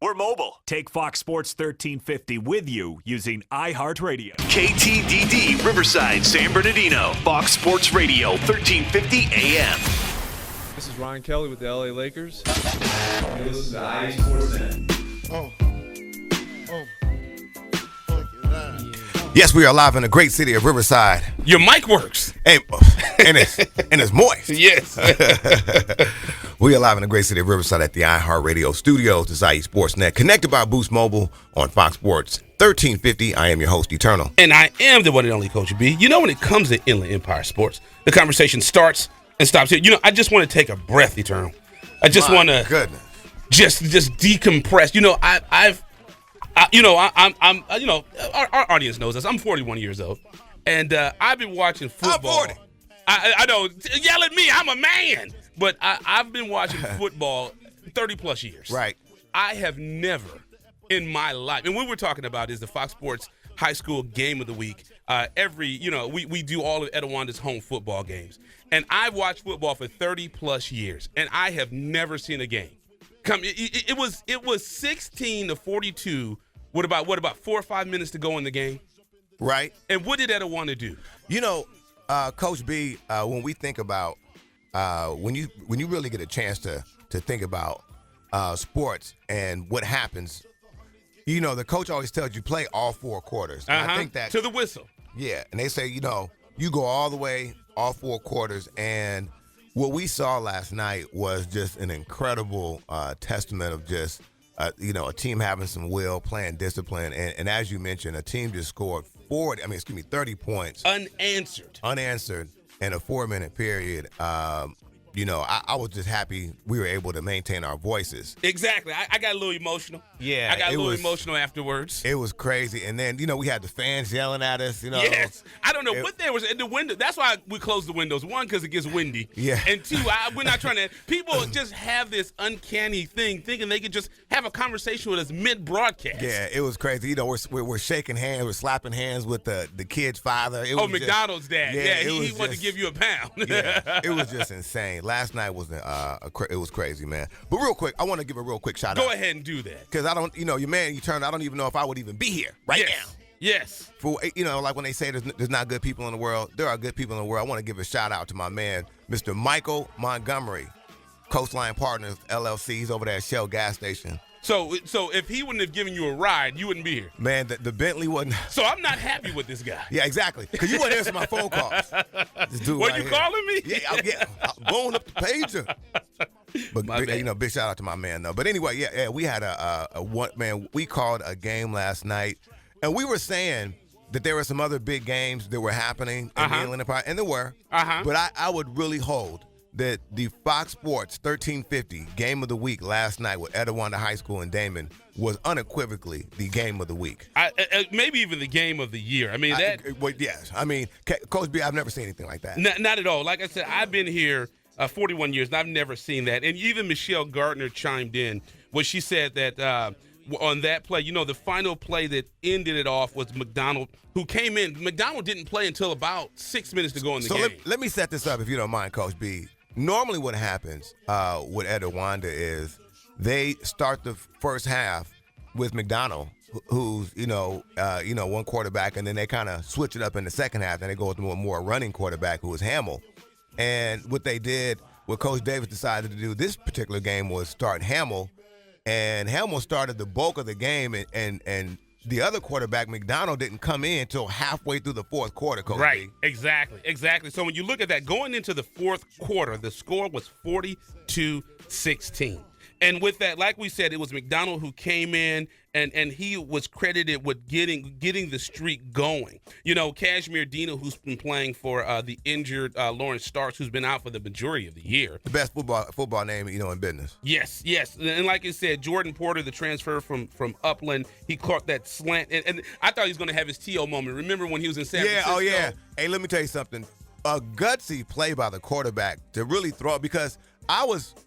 We're mobile. Take Fox Sports 1350 with you using iHeartRadio. KTDD Riverside, San Bernardino. Fox Sports Radio, 1350 AM. This is Ryan Kelly with the LA Lakers. And this is the IE Sports Net. Yes, we are live in the great city of Riverside. Your mic works. Hey, and it's moist. Yes. We are live in the great city of Riverside at the iHeartRadio studios, the IE Sports Net, connected by Boost Mobile on Fox Sports 1350. I am your host, Eternal. And I am the one and only Coach B. You know, when it comes to Inland Empire Sports, the conversation starts and stops here. You know, I just want to take a breath, Eternal. I just want to just decompress. You know, our audience knows us. I'm 41 years old, and I've been watching football. I'm 40. I know. Yell at me. I'm a man. But I've been watching football 30-plus years. Right. I have never in my life, and what we're talking about is the Fox Sports High School Game of the Week. We do all of Edewanda's home football games. And I've watched football for 30-plus years, and I have never seen a game. It was 16-42 with about 4 or 5 minutes to go in the game. Right. And what did Edewanda do? You know, Coach B, when we think about when you really get a chance to think about sports and what happens, you know, the coach always tells you play all 4 quarters. And I think that to the whistle. Yeah, and they say, you know, you go all the way, all 4 quarters, and what we saw last night was just an incredible testament of just, a team having some will, playing discipline, and as you mentioned, a team just scored 30 points. Unanswered in a 4-minute period. I was just happy we were able to maintain our voices. Exactly. I got a little emotional. Yeah. I got a little emotional afterwards. It was crazy. And then, we had the fans yelling at us, Yes. I don't know what there was in the window. That's why we closed the windows. 1, because it gets windy. Yeah. And 2, we're not trying to – people just have this uncanny thing thinking they could just have a conversation with us mid-broadcast. Yeah, it was crazy. We're shaking hands. We're slapping hands with the kid's father. McDonald's dad. Yeah, he wanted to give you a pound. Yeah, it was just insane. Last night was it was crazy, man. But real quick, I want to give a real quick shout out. Go ahead and do that. Because I don't, your man, Eternal, I don't even know if I would even be here right now. Yes. For like when they say there's not good people in the world, there are good people in the world. I want to give a shout out to my man, Mr. Michael Montgomery, Coastline Partners LLC. He's over there at Shell gas station. So if he wouldn't have given you a ride, you wouldn't be here. Man, the Bentley wasn't. So I'm not happy with this guy. Yeah, exactly. Because you wouldn't answer my phone calls. Were you calling me? Yeah, I'm blowing up the pager. But big shout out to my man though. But anyway, we had we called a game last night, and we were saying that there were some other big games that were happening in the Inland Empire, and there were. But I would really hold that the Fox Sports 1350 Game of the Week last night with Edewanda High School and Damon was unequivocally the Game of the Week. Maybe even the Game of the Year. I mean, yes. I mean, Coach B, I've never seen anything like that. Not at all. Like I said, I've been here 41 years, and I've never seen that. And even Michelle Gardner chimed in when she said that on that play, the final play that ended it off was McDonald, who came in. McDonald didn't play until about 6 minutes to go in the game. Let me set this up, if you don't mind, Coach B. Normally what happens with Edewanda is they start the first half with McDonald, who's, one quarterback, and then they kind of switch it up in the second half, and they go with a more running quarterback, who is Hubbell. And what Coach Davis decided to do this particular game was start Hubbell, and Hubbell started the bulk of the game, and the other quarterback, McDonald, didn't come in until halfway through the fourth quarter, Coach Right, B. Exactly. So when you look at that, going into the fourth quarter, the score was 42-16. And with that, like we said, it was McDonald who came in, and he was credited with getting the streak going. Cashmere Dino, who's been playing for the injured Lawrence Starks, who's been out for the majority of the year. The best football name, in business. Yes. And like I said, Jordan Porter, the transfer from Upland, he caught that slant. And I thought he was going to have his T.O. moment. Remember when he was in San Francisco? Oh, yeah. Hey, let me tell you something. A gutsy play by the quarterback to really throw it, because I was –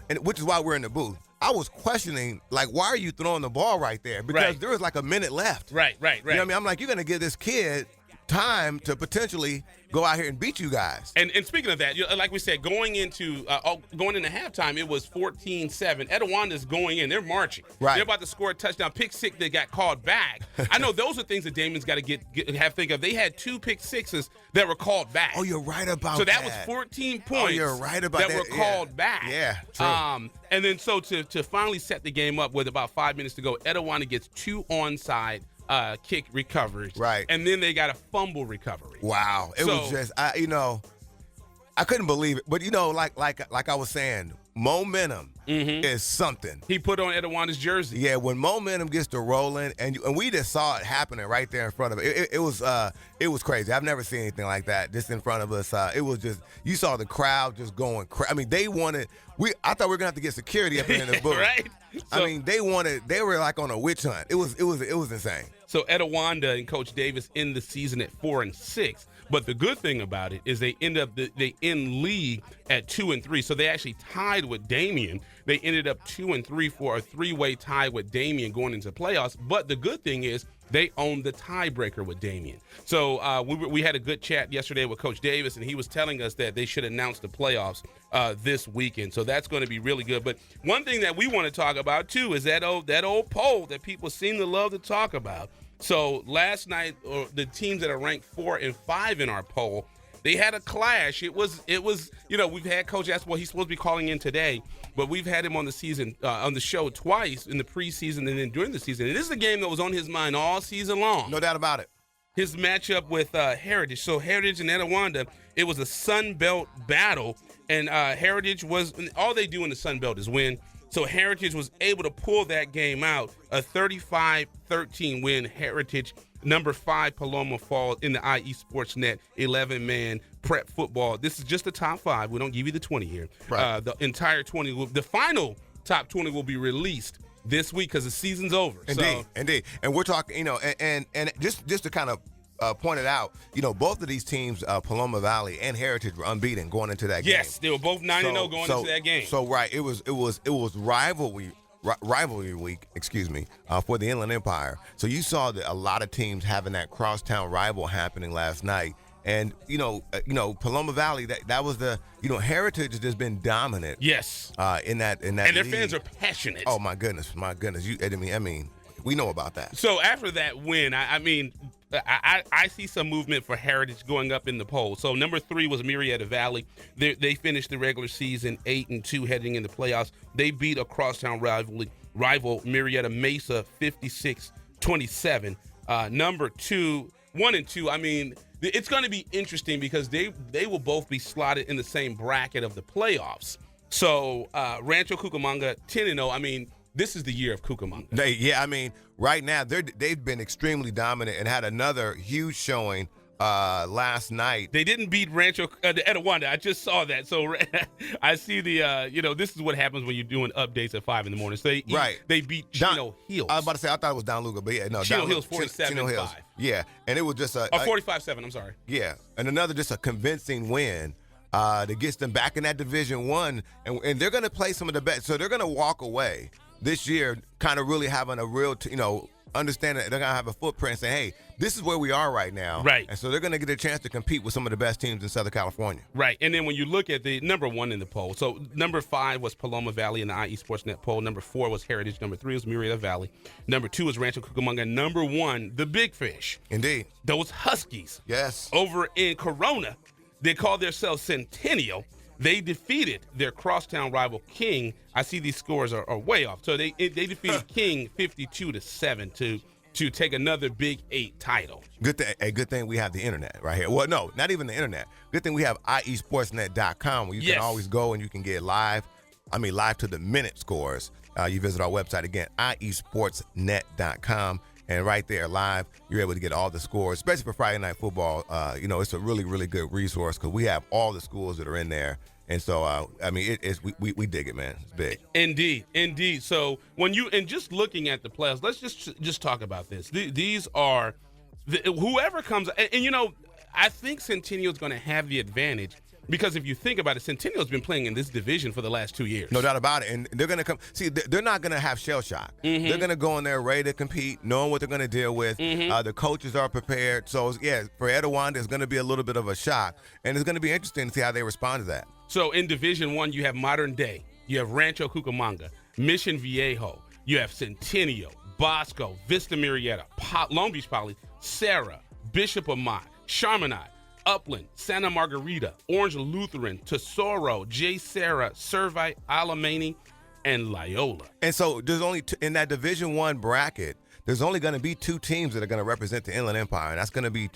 and which is why we're in the booth. I was questioning, like, why are you throwing the ball right there? Because there was like a minute left. Right. You know what I mean? I'm like, you're going to give this kid time to potentially go out here and beat you guys. And speaking of that, like we said, going into halftime, it was 14-7. Edewanda's going in. They're marching. Right. They're about to score a touchdown. Pick six that got called back. I know those are things that Damien's got to think of. They had 2 pick sixes that were called back. Oh, you're right about so that. So that was 14 points. Oh, you're right about that. That were called back. Yeah, true. And then so to finally set the game up with about 5 minutes to go, Edewanda gets 2 onside kick recoveries. Right. And then they got a fumble recovery. Wow. It was just, I couldn't believe it. But, like I was saying, momentum is something. He put on Edewanda's jersey. Yeah, when momentum gets to rolling, and we just saw it happening right there in front of it. It was crazy. I've never seen anything like that just in front of us. It was just, you saw the crowd just going crazy. I mean, I thought we were going to have to get security up in the booth. Right? They were like on a witch hunt. It was insane. So Edewanda and Coach Davis end the season at 4-6. But the good thing about it is they end league at 2-3. So they actually tied with Damien. They ended up 2-3 for a 3-way tie with Damien going into playoffs. But the good thing is they own the tiebreaker with Damien. So we had a good chat yesterday with Coach Davis, and he was telling us that they should announce the playoffs this weekend. So that's going to be really good. But one thing that we want to talk about, too, is that old poll that people seem to love to talk about. So last night, the teams that are ranked 4 and 5 in our poll, they had a clash. It was we've had Coach Esposito. He's supposed to be calling in today, but we've had him on the show twice in the preseason and then during the season. And this is a game that was on his mind all season long. No doubt about it. His matchup with Heritage. So Heritage and Edewanda, it was a Sun Belt battle, and Heritage all they do in the Sun Belt is win. So Heritage was able to pull that game out, a 35-13 win. Heritage, number 5, Paloma falls in the IE Sportsnet 11-man prep football. This is just the top 5. We don't give you the 20 here. Right. The entire 20, the final top 20 will be released this week because the season's over. Indeed. And we're talking, and just to kind of point it out, both of these teams, Paloma Valley and Heritage, were unbeaten going into that game. Yes, they were both 9-0 going into that game. So right, it was rivalry week, for the Inland Empire. So you saw that a lot of teams having that crosstown rival happening last night. And Paloma Valley, that was the Heritage has just been dominant. Yes. In that and their league. fans are passionate. Oh my goodness. We know about that. So after that win, I see some movement for Heritage going up in the poll. So number 3 was Marietta Valley. They finished the regular season 8-2 heading into playoffs. They beat a crosstown rival Marietta Mesa 56-27. Number 2, 1 and 2. It's going to be interesting because they will both be slotted in the same bracket of the playoffs. So Rancho Cucamonga 10-0. This is the year of Cucamonga. Right now they've been extremely dominant and had another huge showing last night. They didn't beat Rancho Edewanda. I just saw that. So I see this is what happens when you're doing updates at 5 in the morning. So they beat Chino Hills. I was about to say, I thought it was Don Luca, but yeah, no. Chino Hills 47-5. Yeah, and it was just 45-7, I'm sorry. Yeah, and another just a convincing win that gets them back in that Division I, and they're going to play some of the best. So they're going to walk away this year kind of really having a real, understanding that they're going to have a footprint and say, hey, this is where we are right now. Right. And so they're going to get a chance to compete with some of the best teams in Southern California. Right. And then when you look at the number 1 in the poll, so number 5 was Paloma Valley in the IE Sportsnet poll. Number 4 was Heritage. Number 3 was Marietta Valley. Number 2 was Rancho Cucamonga. Number 1, the Big Fish. Indeed. Those Huskies. Yes. Over in Corona, they call themselves Centennial. They defeated their crosstown rival King. I see these scores are way off. So they defeated King 52-7 to take another Big 8 title. Good thing we have the internet right here. Well, no, not even the internet. Good thing we have iesportsnet.com where you can always go and you can get live to the minute scores. You visit our website again, iesportsnet.com. And right there, live, you're able to get all the scores, especially for Friday Night Football. It's a really, really good resource because we have all the schools that are in there. And so, we dig it, man. It's big. Indeed. So just looking at the playoffs, let's just talk about this. These are whoever comes, and I think Centennial is going to have the advantage Because if you think about it, Centennial's been playing in this division for the last 2 years. No doubt about it. And they're going to come. See, they're not going to have shell shock. Mm-hmm. They're going to go in there ready to compete, knowing what they're going to deal with. The coaches are prepared. So, yeah, for Etiwanda, it's going to be a little bit of a shock. And it's going to be interesting to see how they respond to that. So in Division 1, you have Modern Day. You have Rancho Cucamonga, Mission Viejo. You have Centennial, Bosco, Vista Murrieta, Long Beach Poly, Sarah, Bishop Amat, Chaminade, Upland, Santa Margarita, Orange Lutheran, Tesoro, J. Sarah, Servite, Alamany, and Loyola. And so there's only in that Division 1 bracket, there's only going to be 2 teams that are going to represent the Inland Empire, and that's going to be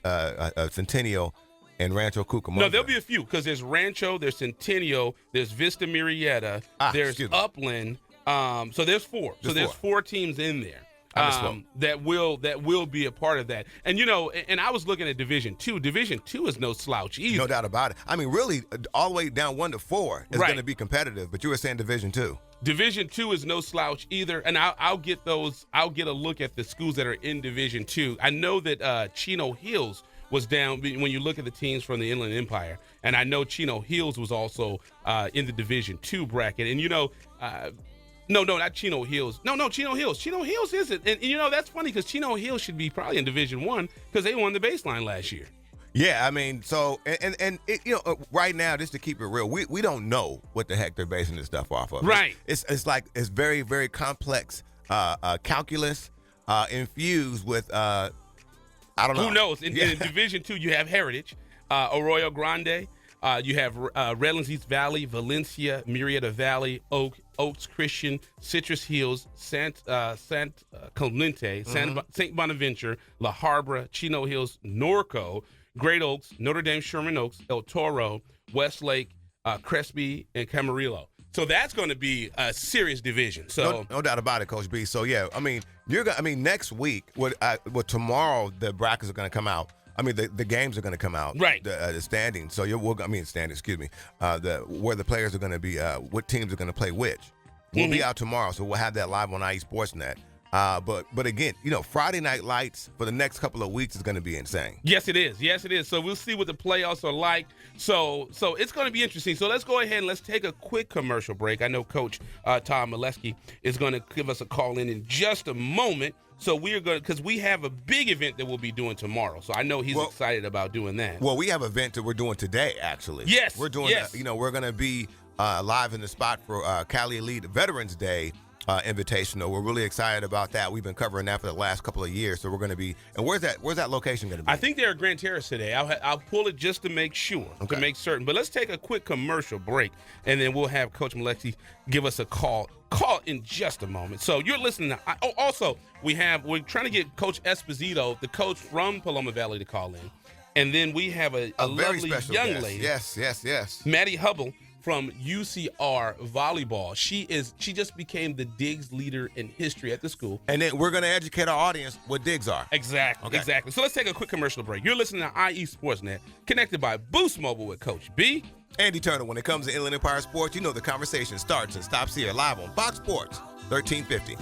Centennial and Rancho Cucamonga. No, there'll be a few because there's Rancho, there's Centennial, there's Vista Murrieta, there's Upland. So there's 4. So there's 4 teams in there that will be a part of that. And and I was looking at Division 2. Division 2 is no slouch either. No doubt about it. I mean, really, all the way down 1 to 4 is going to be competitive. But you were saying Division 2. Division 2 is no slouch either, and I'll get those. I'll get a look at the schools that are in Division 2. I know that Chino Hills was down when you look at the teams from the Inland Empire, and I know Chino Hills was also in the Division 2 bracket. And no, not Chino Hills. No, Chino Hills. Chino Hills isn't. And that's funny because Chino Hills should be probably in Division 1 because they won the baseline last year. Yeah, I mean, so and it, right now, just to keep it real, we don't know what the heck they're basing this stuff off of. Right. It's like it's very, very complex calculus infused with I don't know. Who knows? In Division 2, you have Heritage, Arroyo Grande. You have Redlands East Valley, Valencia, Murrieta Valley, Oaks Christian, Citrus Hills, Sant Clemente, St. Bonaventure, La Habra, Chino Hills, Norco, Great Oaks, Notre Dame Sherman Oaks, El Toro, Westlake, Crespi, and Camarillo. So that's going to be a serious division. So no doubt about it, Coach B. So yeah, I mean next week, tomorrow the brackets are going to come out. I mean, the games are going to come out, right? The standings. So standings. Excuse me. Where the players are going to be, what teams are going to play which. We'll be out tomorrow, so we'll have that live on IE Sportsnet. But again, Friday Night Lights for the next couple of weeks is going to be insane. Yes, it is. Yes, it is. So we'll see what the playoffs are like. So it's going to be interesting. So let's go ahead and let's take a quick commercial break. I know Coach Todd Malecki is going to give us a call in just a moment. So we are going because we have a big event that we'll be doing tomorrow. So I know he's excited about doing that. Well, we have an event that we're doing today, actually. Yes, we're doing. Yes. We're going to be live in the spot for Cali Elite Veterans Day invitational. We're really excited about that. We've been covering that for the last couple of years. So we're going to be. And where's that location going to be? I think they're at Grand Terrace today. I'll pull it just to make sure, to make certain. But let's take a quick commercial break, and then we'll have Coach Malecki give us a call in just a moment. So you're listening to. Also, we're trying to get Coach Esposito, the coach from Paloma Valley, to call in, and then we have a lovely young lady. Yes. Maddie Hubbell from UCR Volleyball. She just became the digs leader in history at the school. And then we're going to educate our audience what digs are. Exactly. So let's take a quick commercial break. You're listening to IE Sportsnet, connected by Boost Mobile with Coach B. Andy Turner. When it comes to Inland Empire sports, the conversation starts and stops here live on Fox Sports 1350.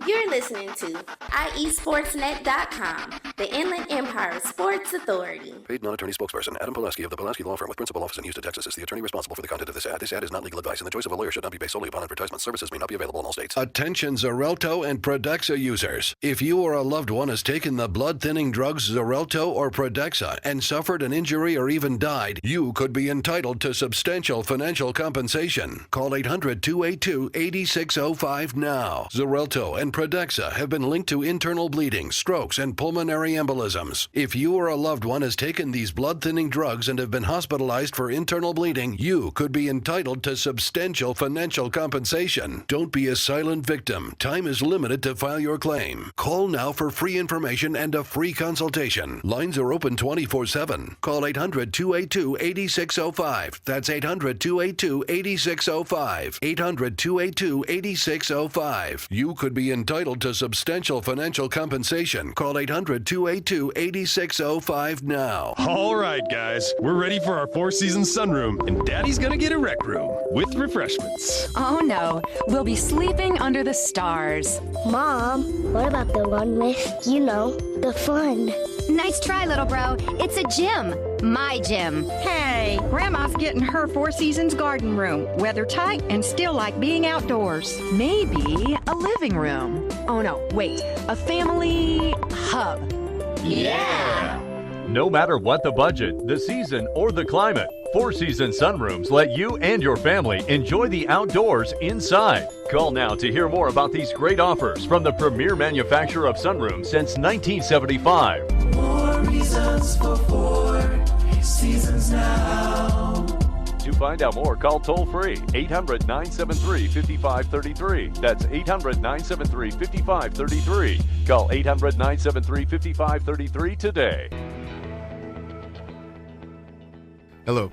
You're listening to IESportsNet.com, the Inland Empire Sports Authority. Paid non-attorney spokesperson Adam Pulaski of the Pulaski Law Firm with principal office in Houston, Texas is the attorney responsible for the content of this ad. This ad is not legal advice, and the choice of a lawyer should not be based solely upon advertisement. Services may not be available in all states. Attention Xarelto and Pradaxa users. If you or a loved one has taken the blood-thinning drugs Xarelto or Pradaxa and suffered an injury or even died, you could be entitled to substantial financial compensation. Call 800-282-8605 now. Xarelto and Pradaxa have been linked to internal bleeding, strokes, and pulmonary embolisms. If you or a loved one has taken these blood-thinning drugs and have been hospitalized for internal bleeding, you could be entitled to substantial financial compensation. Don't be a silent victim. Time is limited to file your claim. Call now for free information and a free consultation. Lines are open 24/7. Call 800-282-8605. That's 800-282-8605. 800-282-8605. You could be entitled to substantial financial financial compensation. Call 800-282-8605 now. All right, guys, we're ready for our Four Seasons sunroom, and Daddy's gonna get a rec room with refreshments. Oh no, we'll be sleeping under the stars. Mom, what about the one with, the fun? Nice try, little bro. It's a gym. My gym. Hey, Grandma's getting her Four Seasons garden room. Weather tight and still like being outdoors. Maybe a living room. Oh no, wait, a family hub. Yeah! No matter what the budget, the season, or the climate, Four Seasons sunrooms let you and your family enjoy the outdoors inside. Call now to hear more about these great offers from the premier manufacturer of sunrooms since 1975. More reasons for Four Seasons now. To find out more, call toll-free 800-973-5533. That's 800-973-5533. Call 800-973-5533 today. Hello,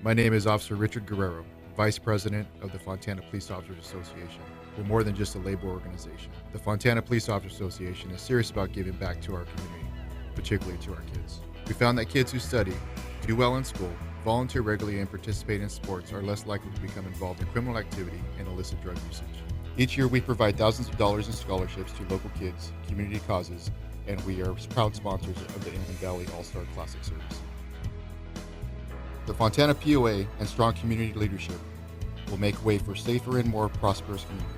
my name is Officer Richard Guerrero, Vice President of the Fontana Police Officers Association. We're more than just a labor organization. The Fontana Police Officers Association is serious about giving back to our community, particularly to our kids. We found that kids who study, do well in school, volunteer regularly, and participate in sports are less likely to become involved in criminal activity and illicit drug usage. Each year we provide thousands of dollars in scholarships to local kids, community causes, and we are proud sponsors of the Inland Valley All-Star Classic Series. The Fontana POA and strong community leadership will make way for safer and more prosperous community.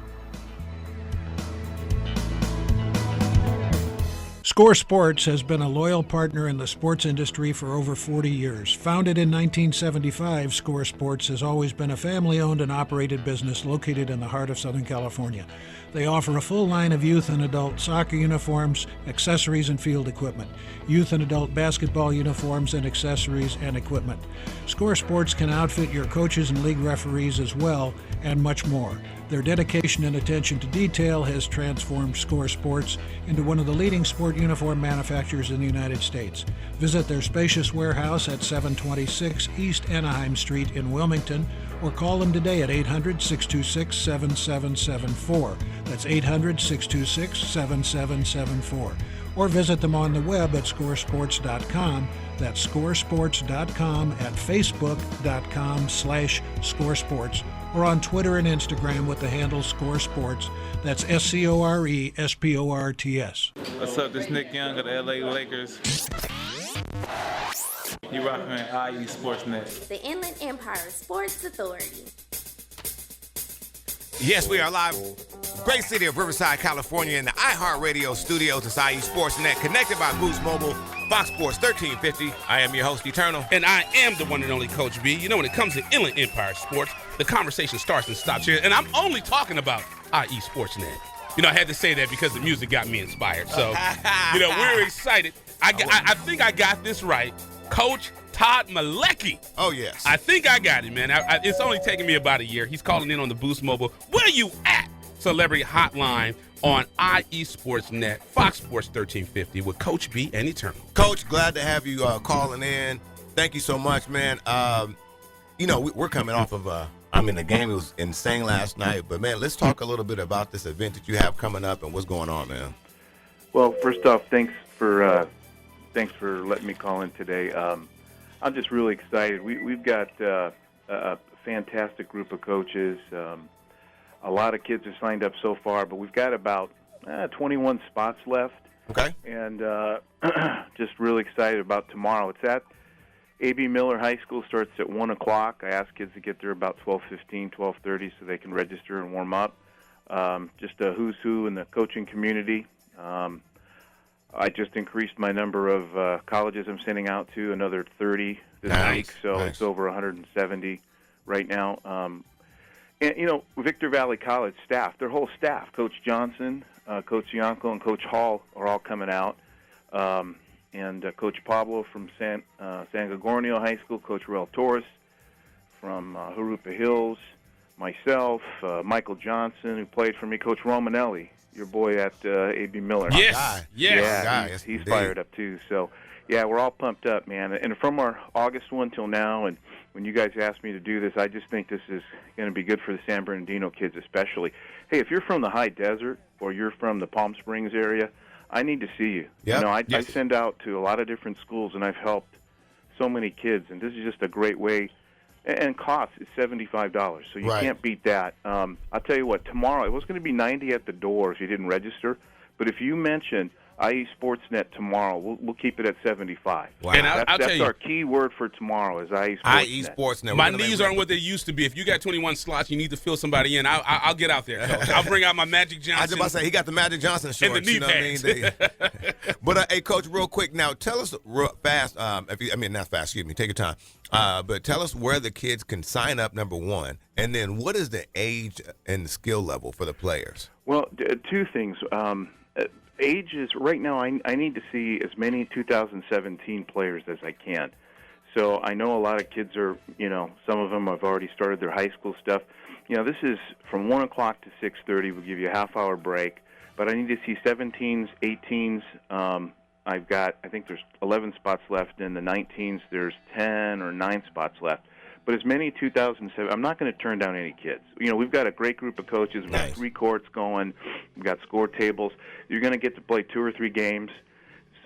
Score Sports has been a loyal partner in the sports industry for over 40 years. Founded in 1975, Score Sports has always been a family-owned and operated business located in the heart of Southern California. They offer a full line of youth and adult soccer uniforms, accessories, and field equipment, youth and adult basketball uniforms and accessories and equipment. Score Sports can outfit your coaches and league referees as well, and much more. Their dedication and attention to detail has transformed Score Sports into one of the leading sport uniform manufacturers in the United States. Visit their spacious warehouse at 726 East Anaheim Street in Wilmington, or call them today at 800-626-7774. That's 800-626-7774. Or visit them on the web at scoresports.com. That's scoresports.com, at facebook.com/scoresports, or on Twitter and Instagram with the handle Score Sports. That's SCORESPORTS. What's up? This is Nick Young of the LA Lakers. You rocking IE Sportsnet. The Inland Empire Sports Authority. Yes, we are live. Great city of Riverside, California, in the iHeartRadio studios. It's IE Sportsnet, connected by Boost Mobile, Fox Sports 1350. I am your host, Eternal. And I am the one and only Coach B. You know, when it comes to Inland Empire Sports, the conversation starts and stops here. And I'm only talking about IE Sportsnet. You know, I had to say that because the music got me inspired. So, you know, we're excited. I think I got this right. Coach Todd Malecki. Oh, yes. I think I got it, man. It's only taken me about a year. He's calling in on the Boost Mobile. Where you at? Celebrity Hotline on IE Sportsnet, Fox Sports 1350 with Coach B and Eternal. Coach, glad to have you calling in. Thank you so much, man. You know, we're coming off of, the game was insane last night. But, man, let's talk a little bit about this event that you have coming up and what's going on, man. Well, first off, thanks for letting me call in today. I'm just really excited. We've got a fantastic group of coaches. A lot of kids are signed up so far, but we've got about 21 spots left. Okay. And just really excited about tomorrow. It's at A.B. Miller High School. Starts at 1 o'clock. I ask kids to get there about 12:15, 12:30 so they can register and warm up. Just a who's who in the coaching community. I just increased my number of colleges I'm sending out to, another 30 this week, so it's over 170 right now. And, you know, Victor Valley College staff, their whole staff, Coach Johnson, Coach Yanko, and Coach Hall are all coming out. And Coach Pablo from San Gorgonio High School, Coach Raul Torres from Jurupa Hills, myself, Michael Johnson, who played for me, Coach Romanelli, your boy at A.B. Miller. Yes. Yeah, he's fired up too. So, yeah, we're all pumped up, man. And from our August one till now, and when you guys asked me to do this, I just think this is going to be good for the San Bernardino kids especially. Hey, if you're from the high desert, or you're from the Palm Springs area, I need to see you. Yep. You know, I send out to a lot of different schools, and I've helped so many kids, and this is just a great way. And cost is $75, so you can't beat that. I'll tell you what, tomorrow, it was going to be $90 at the door if you didn't register, but if you mention IE Sportsnet tomorrow, we'll keep it at $75. Wow. And I'll tell that's you, our key word for tomorrow is IE Sportsnet. IE Sportsnet. My knees aren't what they used to be. If you got 21 slots, you need to fill somebody in. I'll get out there, Coach. I'll bring out my Magic Johnson. I was about to say, he got the Magic Johnson shorts. And the knee pads. What I mean? But, hey, Coach, real quick, now tell us real fast, not fast, excuse me, take your time. But tell us where the kids can sign up, number one, and then what is the age and the skill level for the players? Well, two things. Age is, right now, I need to see as many 2017 players as I can. So I know a lot of kids are, some of them have already started their high school stuff. This is from 1 o'clock to 6:30. We'll give you a half-hour break. But I need to see 17s, 18s. I think there's 11 spots left. In the 19s, there's 10 or 9 spots left. But as many 2007, I'm not going to turn down any kids. We've got a great group of coaches. We've got 3 courts going. We've got score tables. You're going to get to play 2 or 3 games.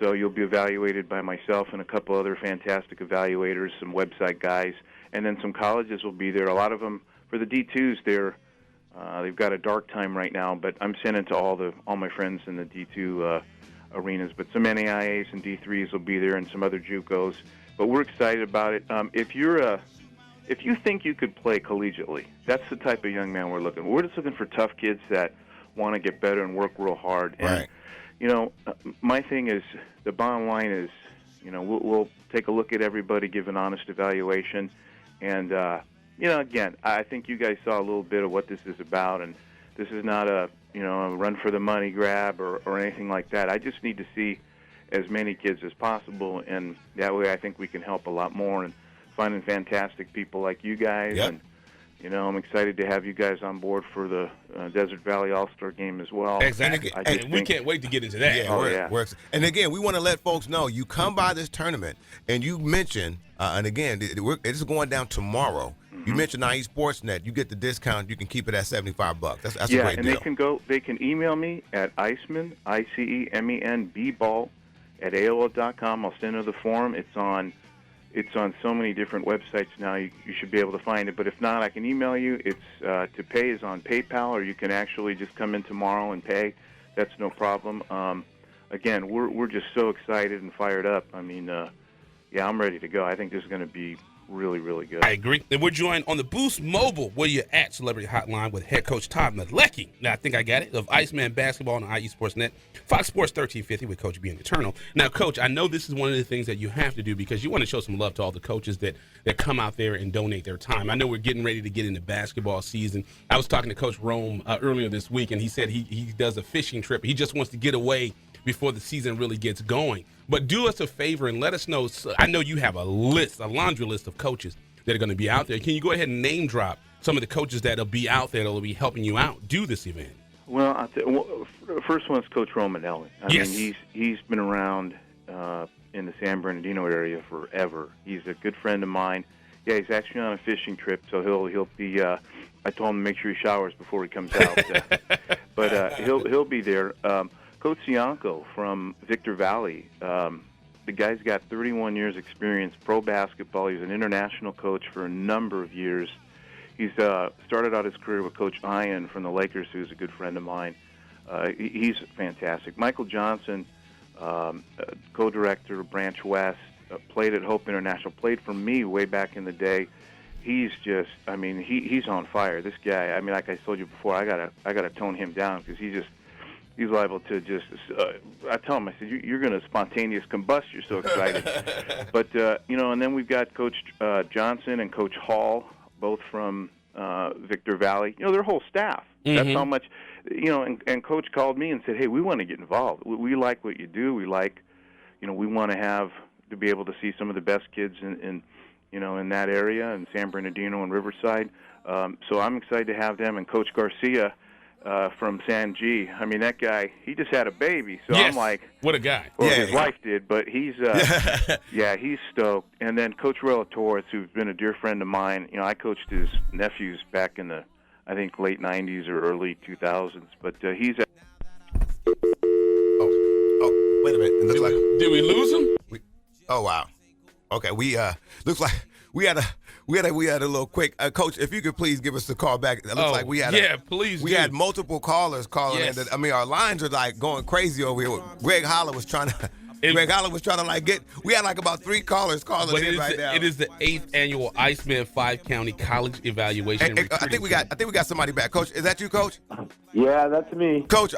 So you'll be evaluated by myself and a couple other fantastic evaluators, some website guys, and then some colleges will be there. A lot of them, for the D2s, they've got a dark time right now, but I'm sending to all my friends in the D2 arenas. But some NAIAs and D3s will be there and some other JUCOs. But we're excited about it. If you think you could play collegiately, that's the type of young man we're looking for. We're just looking for tough kids that want to get better and work real hard. Right. And, my thing is, the bottom line is, we'll take a look at everybody, give an honest evaluation. And, again, I think you guys saw a little bit of what this is about. And this is not a run for the money grab or anything like that. I just need to see as many kids as possible. And that way I think we can help a lot more. And finding fantastic people like you guys, and I'm excited to have you guys on board for the Desert Valley All-Star Game as well. Exactly. And we can't wait to get into that. Yeah, and again, we want to let folks know you come by this tournament, and you mention, and again, it's going down tomorrow. Mm-hmm. You mentioned IE Sportsnet, you get the discount. You can keep it at $75. That's a great deal. And they can email me at Icemen, ICEMEN, ball at AOL.com. I'll send you the form. It's on so many different websites now. You should be able to find it. But if not, I can email you. It's to pay is on PayPal, or you can actually just come in tomorrow and pay. That's no problem. Again, we're just so excited and fired up. I mean, I'm ready to go. I think this is going to be really, really good. I agree. And we're joined on the Boost Mobile, where you're at Celebrity Hotline with head coach Todd Malecki. Now, I think I got it, of Iceman Basketball on IE Sportsnet, Fox Sports 1350 with Coach B and Eternal. Now, Coach, I know this is one of the things that you have to do because you want to show some love to all the coaches that come out there and donate their time. I know we're getting ready to get into basketball season. I was talking to Coach Rome earlier this week, and he said he does a fishing trip. He just wants to get away before the season really gets going. But do us a favor and let us know. I know you have a laundry list of coaches that are going to be out there. Can you go ahead and name drop some of the coaches that will be out there that will be helping you out do this event? Well, the first one is Coach Romanelli. I mean, he's been around in the San Bernardino area forever. He's a good friend of mine. Yeah, he's actually on a fishing trip, so he'll be. I told him to make sure he showers before he comes out. But he'll be there. Coach Cianco from Victor Valley. The guy's got 31 years experience, pro basketball. He's an international coach for a number of years. He's started out his career with Coach Ian from the Lakers, who's a good friend of mine. He's fantastic. Michael Johnson, co-director of Branch West, played at Hope International, played for me way back in the day. He's just, I mean, he's on fire. This guy, I mean, like I told you before, I gotta tone him down because he's liable to just. I tell him, I said, you're going to spontaneous combust. You're so excited. But and then we've got Coach Johnson and Coach Hall, both from Victor Valley. Their whole staff. Mm-hmm. That's how much. And Coach called me and said, hey, we want to get involved. We like what you do. We like, we want to be able to see some of the best kids in that area, in San Bernardino and Riverside. So I'm excited to have them. And Coach Garcia from San G. I mean, that guy, he just had a baby. So yes. I'm like, what a guy. Well, his wife did, but he's, he's stoked. And then Coach Torres, who's been a dear friend of mine. I coached his nephews back in the, I think, late 90s or early 2000s. But he's Wait a minute. It looks like. Did we lose him? Oh wow. Okay, looks like we had a little quick. Coach, if you could please give us a call back. It looks like we had. Please. We had multiple callers calling in. I mean, our lines are like going crazy over here. Greg Holler was trying to. We had like about 3 callers calling in right now. It is the 8th annual Icemen 5-County College Evaluation. I think we got somebody back. Coach, is that you, Coach? Yeah, that's me. Coach,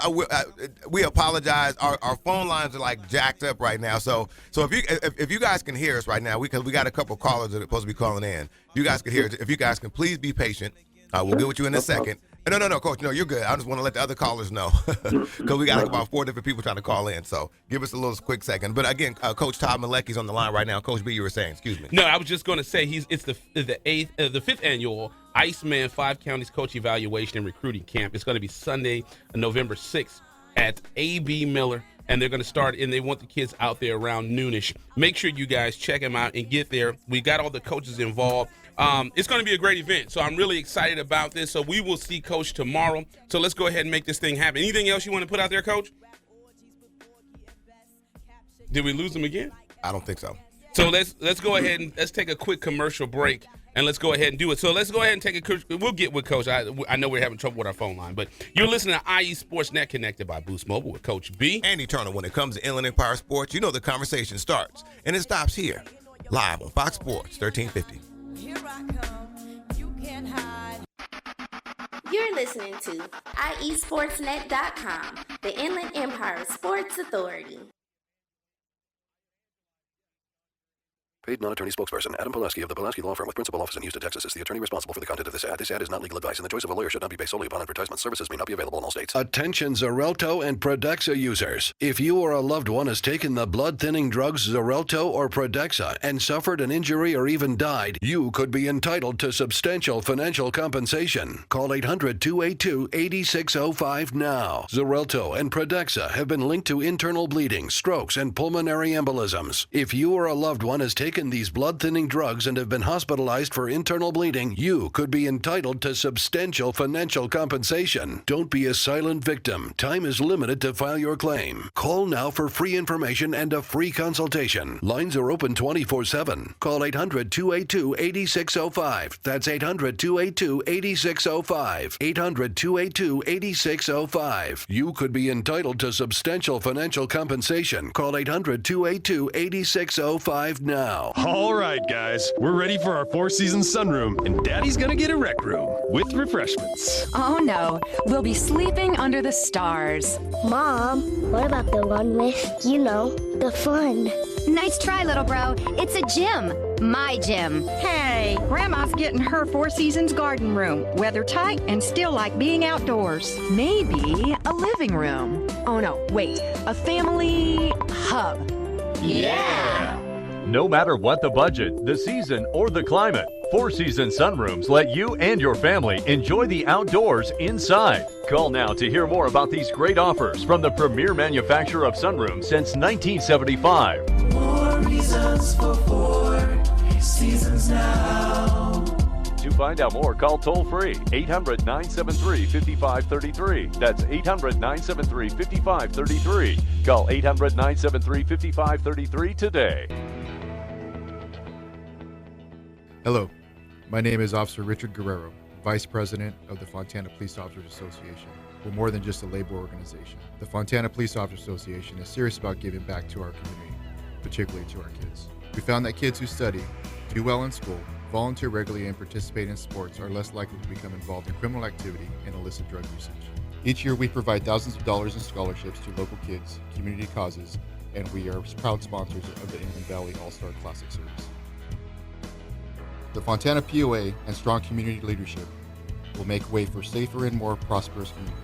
we apologize. Our phone lines are like jacked up right now. So if you guys can hear us right now, because we got a couple callers that are supposed to be calling in. You guys can hear us. If you guys can please be patient, we'll get with you in a second. No, Coach. No, you're good. I just want to let the other callers know because we got like about 4 different people trying to call in. So give us a little quick second. But again, Coach Todd Malecki's on the line right now. Coach B, you were saying, excuse me. No, I was just going to say it's the 5th annual Icemen 5 Counties Coach Evaluation and Recruiting Camp. It's going to be Sunday, November 6th at A.B. Miller. And they're going to start, and they want the kids out there around noonish. Make sure you guys check them out and get there. We got all the coaches involved. It's going to be a great event, so I'm really excited about this. So we will see Coach tomorrow. So let's go ahead and make this thing happen. Anything else you want to put out there, Coach? Did we lose him again? I don't think so. So let's go ahead and let's take a quick commercial break, and let's go ahead and do it. So let's go ahead and take a – we'll get with Coach. I know we're having trouble with our phone line, but you're listening to IE Sportsnet connected by Boost Mobile with Coach B. Andy Turner. When it comes to Inland Empire Sports, you know the conversation starts, and it stops here, live on Fox Sports 1350. Here I come. You can't hide. You're listening to IESportsNet.com, the Inland Empire Sports Authority. Paid non-attorney spokesperson Adam Paloma of the Paloma Law Firm with principal office in Houston, Texas is the attorney responsible for the content of this ad. This ad is not legal advice, and the choice of a lawyer should not be based solely upon advertisement. Services may not be available in all states. Attention Xarelto and Pradaxa users. If you or a loved one has taken the blood-thinning drugs Xarelto or Pradaxa and suffered an injury or even died, you could be entitled to substantial financial compensation. Call 800-282-8605 now. Xarelto and Pradaxa have been linked to internal bleeding, strokes, and pulmonary embolisms. If you or a loved one has taken these blood-thinning drugs and have been hospitalized for internal bleeding, you could be entitled to substantial financial compensation. Don't be a silent victim. Time is limited to file your claim. Call now for free information and a free consultation. Lines are open 24/7. Call 800-282-8605. That's 800-282-8605. 800-282-8605. You could be entitled to substantial financial compensation. Call 800-282-8605 now. All right, guys, we're ready for our 4-season sunroom, and Daddy's gonna get a rec room with refreshments. Oh no, we'll be sleeping under the stars. Mom, what about the one with, the fun? Nice try, little bro. It's a gym. My gym. Hey, Grandma's getting her 4 Seasons garden room. Weather tight and still like being outdoors. Maybe a living room. Oh no, wait, a family hub. Yeah! No matter what the budget, the season, or the climate, 4-season sunrooms let you and your family enjoy the outdoors inside. Call now to hear more about these great offers from the premier manufacturer of sunrooms since 1975. More reasons for 4 seasons now. To find out more, call toll-free 800-973-5533. That's 800-973-5533. Call 800-973-5533 today. Hello, my name is Officer Richard Guerrero, Vice President of the Fontana Police Officers Association. We're more than just a labor organization. The Fontana Police Officers Association is serious about giving back to our community, particularly to our kids. We found that kids who study, do well in school, volunteer regularly, and participate in sports are less likely to become involved in criminal activity and illicit drug usage. Each year we provide thousands of dollars in scholarships to local kids, community causes, and we are proud sponsors of the Inland Valley All-Star Classic Series. The Fontana POA and strong community leadership will make way for safer and more prosperous community.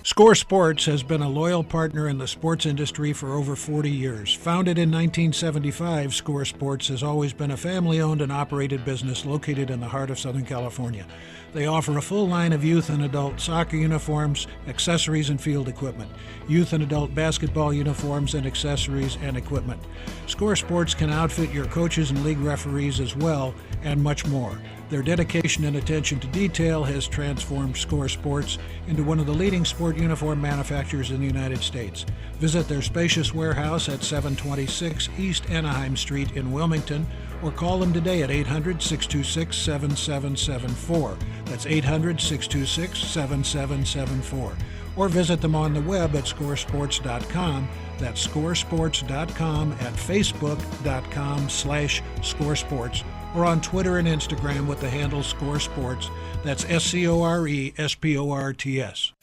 Score Sports has been a loyal partner in the sports industry for over 40 years. Founded in 1975, Score Sports has always been a family-owned and operated business located in the heart of Southern California. They offer a full line of youth and adult soccer uniforms, accessories, and field equipment, youth and adult basketball uniforms and accessories and equipment. Score Sports can outfit your coaches and league referees as well, and much more. Their dedication and attention to detail has transformed Score Sports into one of the leading sport uniform manufacturers in the United States. Visit their spacious warehouse at 726 East Anaheim Street in Wilmington, or call them today at 800-626-7774. That's 800-626-7774. Or visit them on the web at scoresports.com. That's scoresports.com, at facebook.com/scoresports, or on Twitter and Instagram with the handle Score Sports. That's SCORESPORTS.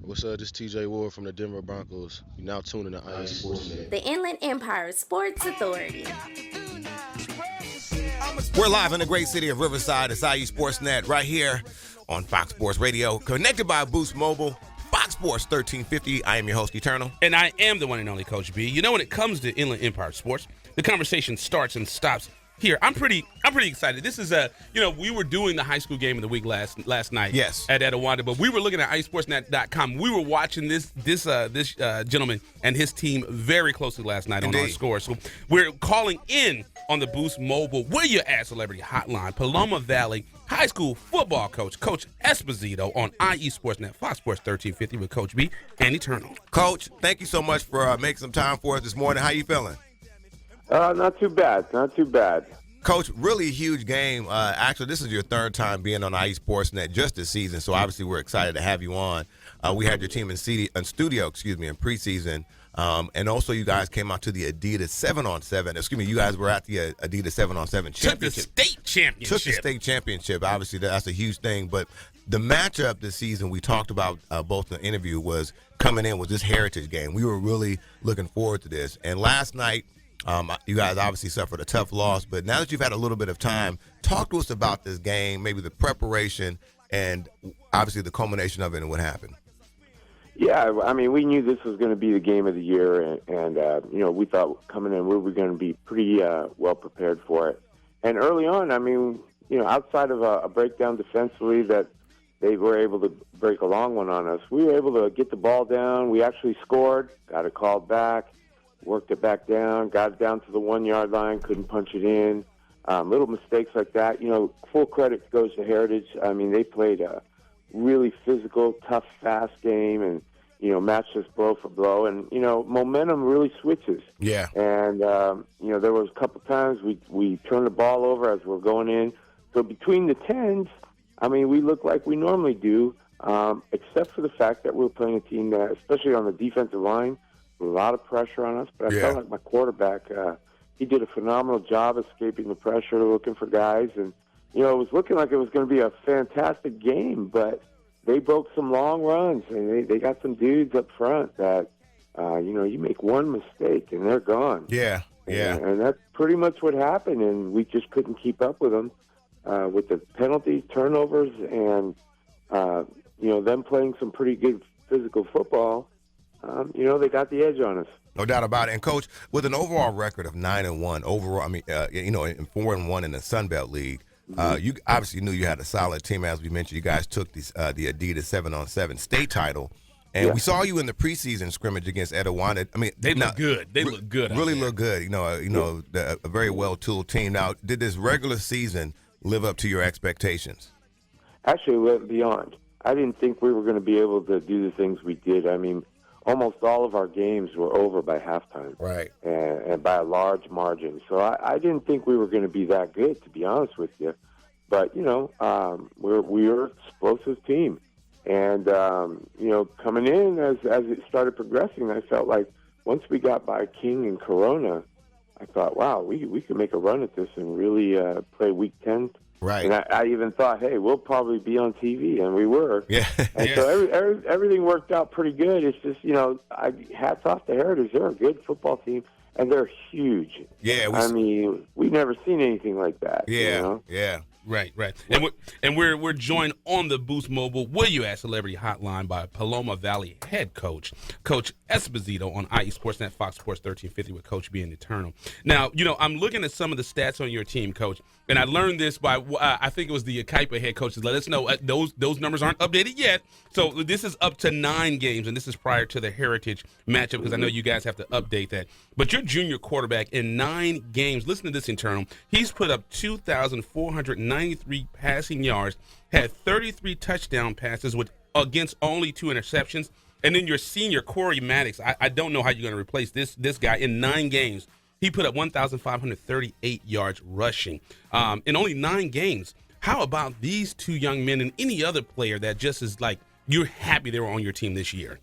What's up? This is TJ Ward from the Denver Broncos. You're now tuning to IE Sports Net. The Inland Empire Sports Authority. We're live in the great city of Riverside. It's IE Sportsnet right here on Fox Sports Radio, connected by Boost Mobile, Fox Sports 1350. I am your host, Eternal. And I am the one and only Coach B. You know, when it comes to Inland Empire Sports, the conversation starts and stops here. I'm pretty excited. This is we were doing the high school game of the week last night. Yes. At Etowanda, but we were looking at iSportsNet.com. We were watching this gentleman and his team very closely last night. Indeed. On our score. So we're calling in on the Boost Mobile Where You At Celebrity Hotline, Paloma Valley High School football coach, Coach Esposito, on IE Sportsnet, Fox Sports 1350 with Coach B and Eternal. Coach, thank you so much for making some time for us this morning. How you feeling? Not too bad. Coach, really huge game. Actually, this is your third time being on IE Sportsnet just this season, so obviously we're excited to have you on. We had your team in studio, in preseason, and also you guys came out to the Adidas 7-on-7. You guys were at the Adidas 7-on-7 championship. Took the state championship. Obviously, that's a huge thing. But the matchup this season, we talked about both in the interview, was coming in with this Heritage game. We were really looking forward to this. And last night, you guys obviously suffered a tough loss, but now that you've had a little bit of time, talk to us about this game, maybe the preparation, and obviously the culmination of it and what happened. Yeah, I mean, we knew this was going to be the game of the year, and we thought coming in we were going to be pretty well prepared for it. And early on, I mean, outside of a breakdown defensively that they were able to break a long one on us, we were able to get the ball down. We actually scored, got it called back, worked it back down, got it down to the 1-yard line, couldn't punch it in. Little mistakes like that. Full credit goes to Heritage. I mean, they played a really physical, tough, fast game, and matched us blow for blow. And momentum really switches. Yeah. And there was a couple times we turned the ball over as we're going in. So between the 10s, I mean, we look like we normally do, except for the fact that we're playing a team that, especially on the defensive line, a lot of pressure on us. But I felt like my quarterback, he did a phenomenal job escaping the pressure, looking for guys. And, it was looking like it was going to be a fantastic game, but they broke some long runs, and they got some dudes up front that, you make one mistake, and they're gone. Yeah. And that's pretty much what happened, and we just couldn't keep up with them with the penalties, turnovers, and, them playing some pretty good physical football. They got the edge on us. No doubt about it. And, Coach, with an overall record of 9-1, overall, and 4-1 in the Sun Belt League, you obviously knew you had a solid team. As we mentioned, you guys took the Adidas 7-on-7 state title. And we saw you in the preseason scrimmage against Etowanda. I mean, they look good. They look good. Really look good. A very well-tooled team. Now, did this regular season live up to your expectations? Actually, it went beyond. I didn't think we were going to be able to do the things we did. I mean, almost all of our games were over by halftime. Right. And by a large margin. So I didn't think we were going to be that good, to be honest with you. But, we're an explosive team. And, coming in, as it started progressing, I felt like once we got by King and Corona, I thought, wow, we could make a run at this and really play Week 10. Right. And I even thought, hey, we'll probably be on TV, and we were. Yeah. And so everything worked out pretty good. It's just, hats off to Heritage. They're a good football team, and they're huge. Yeah. We've never seen anything like that. Yeah. Yeah. Right. And we're joined on the Boost Mobile Will You Ask Celebrity Hotline by Paloma Valley head coach, Coach Esposito on IE Sportsnet, Fox Sports 1350 with Coach being eternal. Now, I'm looking at some of the stats on your team, Coach, and I learned this by I think it was the Kaipa head coaches let us know those numbers aren't updated yet. So this is up to 9 games, and this is prior to the Heritage matchup because I know you guys have to update that. But your junior quarterback in 9 games, listen to this, internal, he's put up 2,493 passing yards, had 33 touchdown passes against only 2 interceptions. And then your senior, Corey Maddox, I don't know how you're going to replace this guy. In 9 games, he put up 1,538 yards rushing in only 9 games. How about these 2 young men and any other player that just is like you're happy they were on your team this year?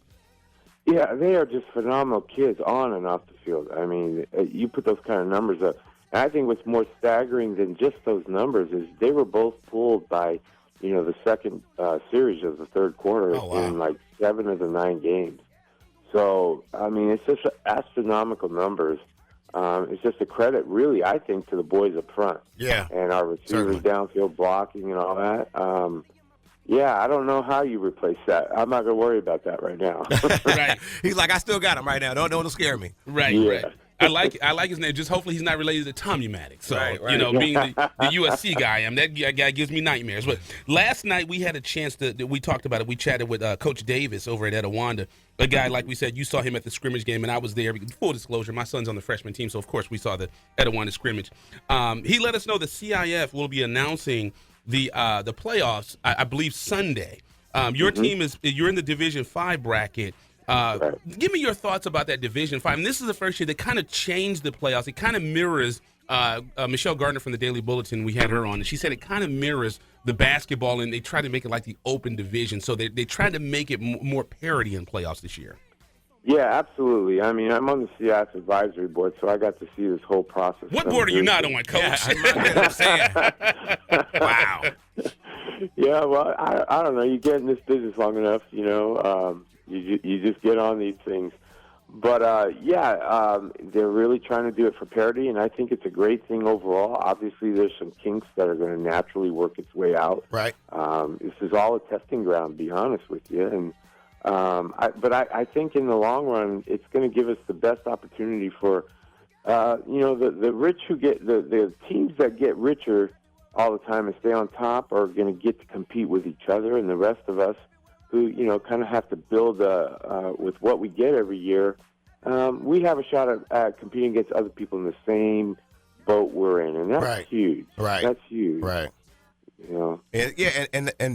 Yeah, they are just phenomenal kids on and off the field. I mean, you put those kind of numbers up. And I think what's more staggering than just those numbers is they were both pulled by, the second series of the third quarter in like 7 of the 9 games. So, I mean, it's just astronomical numbers. It's just a credit, really, I think, to the boys up front. Yeah. And our receivers downfield blocking and all that. Yeah, I don't know how you replace that. I'm not going to worry about that right now. Right. He's like, I still got him right now. Don't scare me. Right, yeah. Right. I like his name. Just hopefully he's not related to Tommy Maddox. So, right. Being the USC guy I am, that guy gives me nightmares. But last night we had a chance we talked about it. We chatted with Coach Davis over at Etiwanda, a guy, like we said, you saw him at the scrimmage game, and I was there. Full disclosure, my son's on the freshman team, so of course we saw the Etiwanda scrimmage. He let us know the CIF will be announcing the playoffs, I believe, Sunday. Your team you're in the Division 5 bracket. Give me your thoughts about that Division 5. And this is the first year they kind of changed the playoffs. It kind of mirrors Michelle Gardner from the Daily Bulletin. We had her on, and she said it kind of mirrors the basketball, and they tried to make it like the open division. So they tried to make it more parity in playoffs this year. Yeah, absolutely. I mean, I'm on the CIF advisory board, so I got to see this whole process. What board are you not on, Coach? Yeah, I'm saying. Wow. Yeah, well, I don't know. You get in this business long enough, you just get on these things. But, they're really trying to do it for parity, and I think it's a great thing overall. Obviously, there's some kinks that are going to naturally work its way out. Right. This is all a testing ground, to be honest with you. And I think in the long run, it's going to give us the best opportunity for, the rich who get, the teams that get richer all the time and stay on top are going to get to compete with each other, and the rest of us who, kind of have to build with what we get every year, we have a shot at competing against other people in the same boat we're in, and that's huge. Right. That's huge. Right. And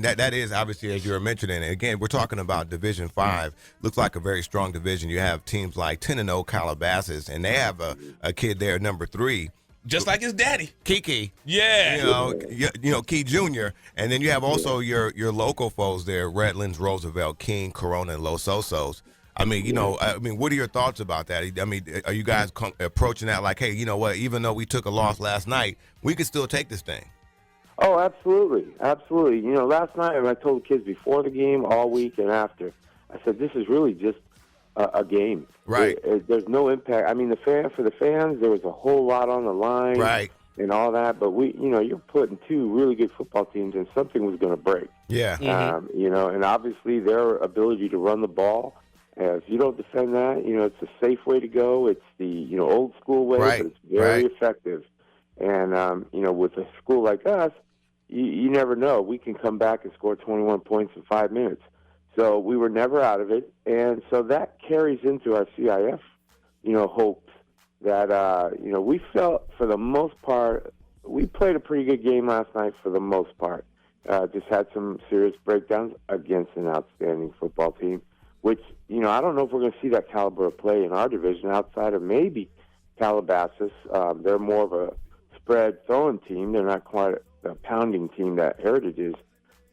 that is obviously, as you were mentioning, again, we're talking about Division 5. Looks like a very strong division. You have teams like 10-0 Calabasas, and they have a kid there, number 3. Just like his daddy, Kiki. Yeah. Key Jr. And then you have also your local foes there, Redlands, Roosevelt, King, Corona, and Los Osos. I mean, what are your thoughts about that? I mean, are you guys approaching that like, hey, you know what, even though we took a loss last night, we could still take this thing? Oh, absolutely. Absolutely. Last night, and I told kids before the game, all week, and after, I said, this is really just a game. Right. There's no impact. I mean, for the fans, there was a whole lot on the line. Right. And all that, but you're putting 2 really good football teams, and something was going to break. Yeah. And obviously their ability to run the ball. If you don't defend that, it's a safe way to go. It's the old school way, but it's very effective. And with a school like us, you never know. We can come back and score 21 points in 5 minutes. So we were never out of it, and so that carries into our CIF, hopes that we felt for the most part we played a pretty good game last night for the most part. Just had some serious breakdowns against an outstanding football team, which I don't know if we're going to see that caliber of play in our division outside of maybe Calabasas. They're more of a spread throwing team. They're not quite a pounding team that Heritage is.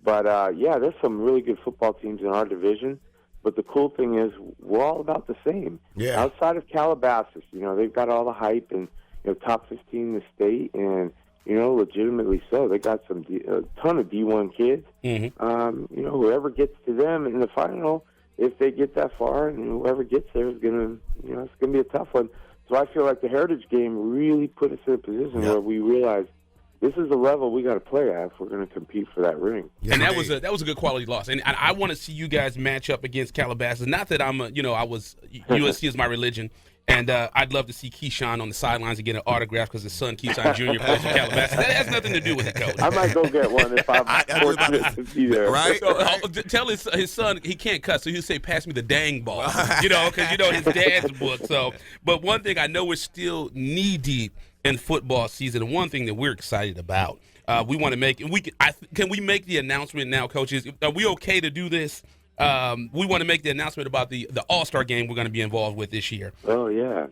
But, there's some really good football teams in our division. But the cool thing is we're all about the same. Yeah. Outside of Calabasas, they've got all the hype and, top 15 in the state. And, legitimately so. They got a ton of D1 kids. Mm-hmm. Whoever gets to them in the final, if they get that far, and whoever gets there is going to, it's going to be a tough one. So I feel like the Heritage game really put us in a position where we realized, this is the level we got to play at if we're going to compete for that ring. And that was a good quality loss. And I want to see you guys match up against Calabasas. Not that USC is my religion. And I'd love to see Keyshawn on the sidelines and get an autograph because his son, Keyshawn Jr., plays for Calabasas. That has nothing to do with it, Coach. I might go get one if I'm fortunate to be there. Right? Tell his son he can't cuss, so he'll say, pass me the dang ball, because his dad's book. So, but one thing I know we're still knee-deep in football season, and one thing that we're excited about, we want to make – can we make the announcement now, coaches? Are we okay to do this? We want to make the announcement about the All-Star game we're going to be involved with this year. Oh, yeah.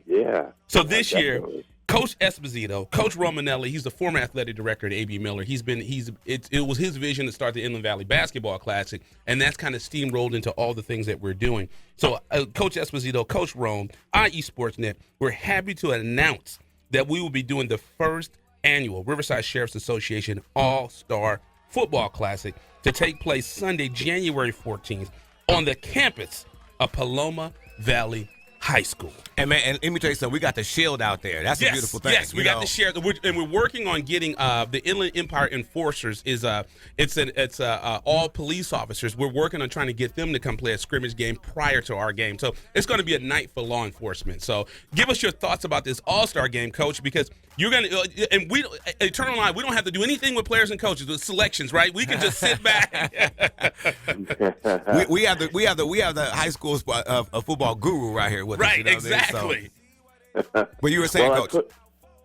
So this year, Coach Esposito, Coach Romanelli, he's the former athletic director at A.B. Miller. It was his vision to start the Inland Valley Basketball Classic, and that's kind of steamrolled into all the things that we're doing. So Coach Esposito, Coach Rome, IE Sportsnet, we're happy to announce that we will be doing the first annual Riverside Sheriff's Association All-Star Football Classic to take place Sunday, January 14th on the campus of Paloma Valley High School. And man, and let me tell you something. We got the shield out there. That's a beautiful thing. Yes, we got the shield, and we're working on getting the Inland Empire Enforcers. It's all police officers. We're working on trying to get them to come play a scrimmage game prior to our game. So it's going to be a night for law enforcement. So give us your thoughts about this All-Star game, Coach, because you're going to, and we, Eternal Line, we don't have to do anything with players and coaches with selections, right? We can just sit back. we have the high school football guru right here with us. Right, exactly. But you were saying, Coach.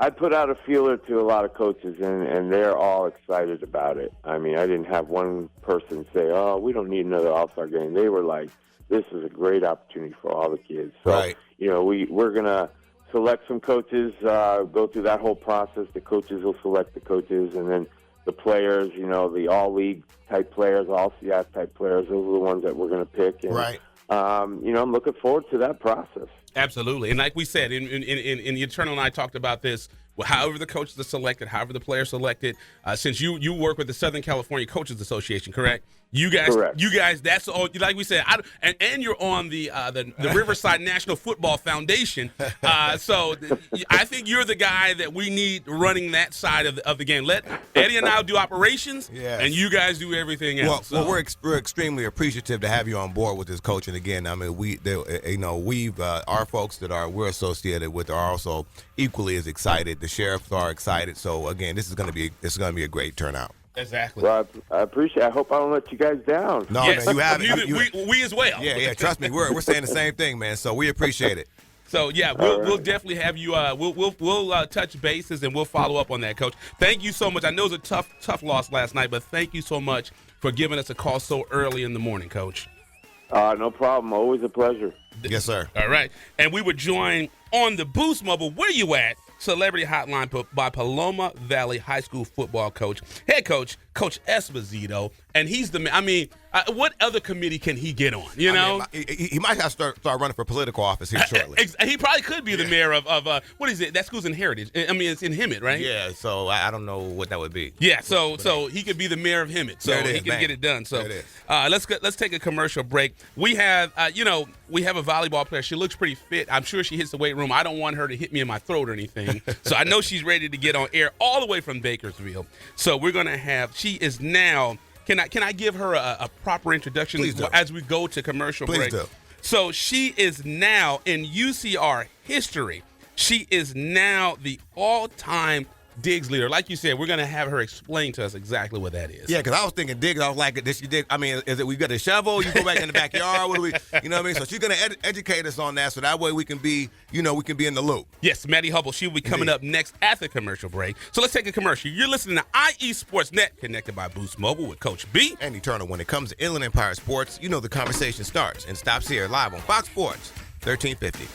I put out a feeler to a lot of coaches, and they're all excited about it. I mean, I didn't have one person say, "Oh, we don't need another All-Star game." They were like, "This is a great opportunity for all the kids." So, right. We're gonna select some coaches, go through that whole process. The coaches will select the coaches, and then the players, the all-league type players, all CIF type players, those are the ones that we're going to pick. And, right. I'm looking forward to that process. Absolutely. And like we said, in the Eternal and I talked about this, however the coaches are selected, however the players selected, since you work with the Southern California Coaches Association, correct? You guys, that's all. Like we said, and you're on the Riverside National Football Foundation. So I think you're the guy that we need running that side of the game. Let Eddie and I do operations, and you guys do everything else. Well, we're extremely appreciative to have you on board with this, Coach. And again, I mean, our folks that we're associated with are also equally as excited. The sheriffs are excited. So again, this is going to be a great turnout. Exactly. Well, I appreciate it. I hope I don't let you guys down. No, yes, man, you haven't. We as well. Yeah, trust me. We're saying the same thing, man. So we appreciate it. So, yeah, we'll definitely have you we'll touch bases, and we'll follow up on that, Coach. Thank you so much. I know it was a tough loss last night, but thank you so much for giving us a call so early in the morning, Coach. No problem. Always a pleasure. Yes, sir. All right. And we were joined on the Boost Mobile. Where you at? Celebrity Hotline by Paloma Valley High School football coach, head coach, Coach Esposito, and he's the man. I mean, what other committee can he get on? You know, he might have to start running for political office here shortly. He probably could be the mayor of what is it? That school's in Heritage. I mean, it's in Hemet, right? Yeah. So I don't know what that would be. Yeah. So he could be the mayor of Hemet. So he can get it done. So let's take a commercial break. We have a volleyball player. She looks pretty fit. I'm sure she hits the weight room. I don't want her to hit me in my throat or anything. So I know she's ready to get on air all the way from Bakersfield. So we're gonna have. She is now. Can I give her a proper introduction as we go to commercial break? Please do. So she is now in UCR history. She is now the all-time digs leader. Like you said, we're going to have her explain to us exactly what that is. Yeah, because I was thinking digs. I was like, did she dig? I mean, is it we got a shovel? You go back in the backyard? What do we? You know what I mean? So she's going to educate us on that, so that way we can be, in the loop. Yes, Maddie Hubbell. She will be coming up next at the commercial break. So let's take a commercial. You're listening to IE Sportsnet, connected by Boost Mobile with Coach B and Eternal. When it comes to Inland Empire sports, the conversation starts and stops here live on Fox Sports 1350.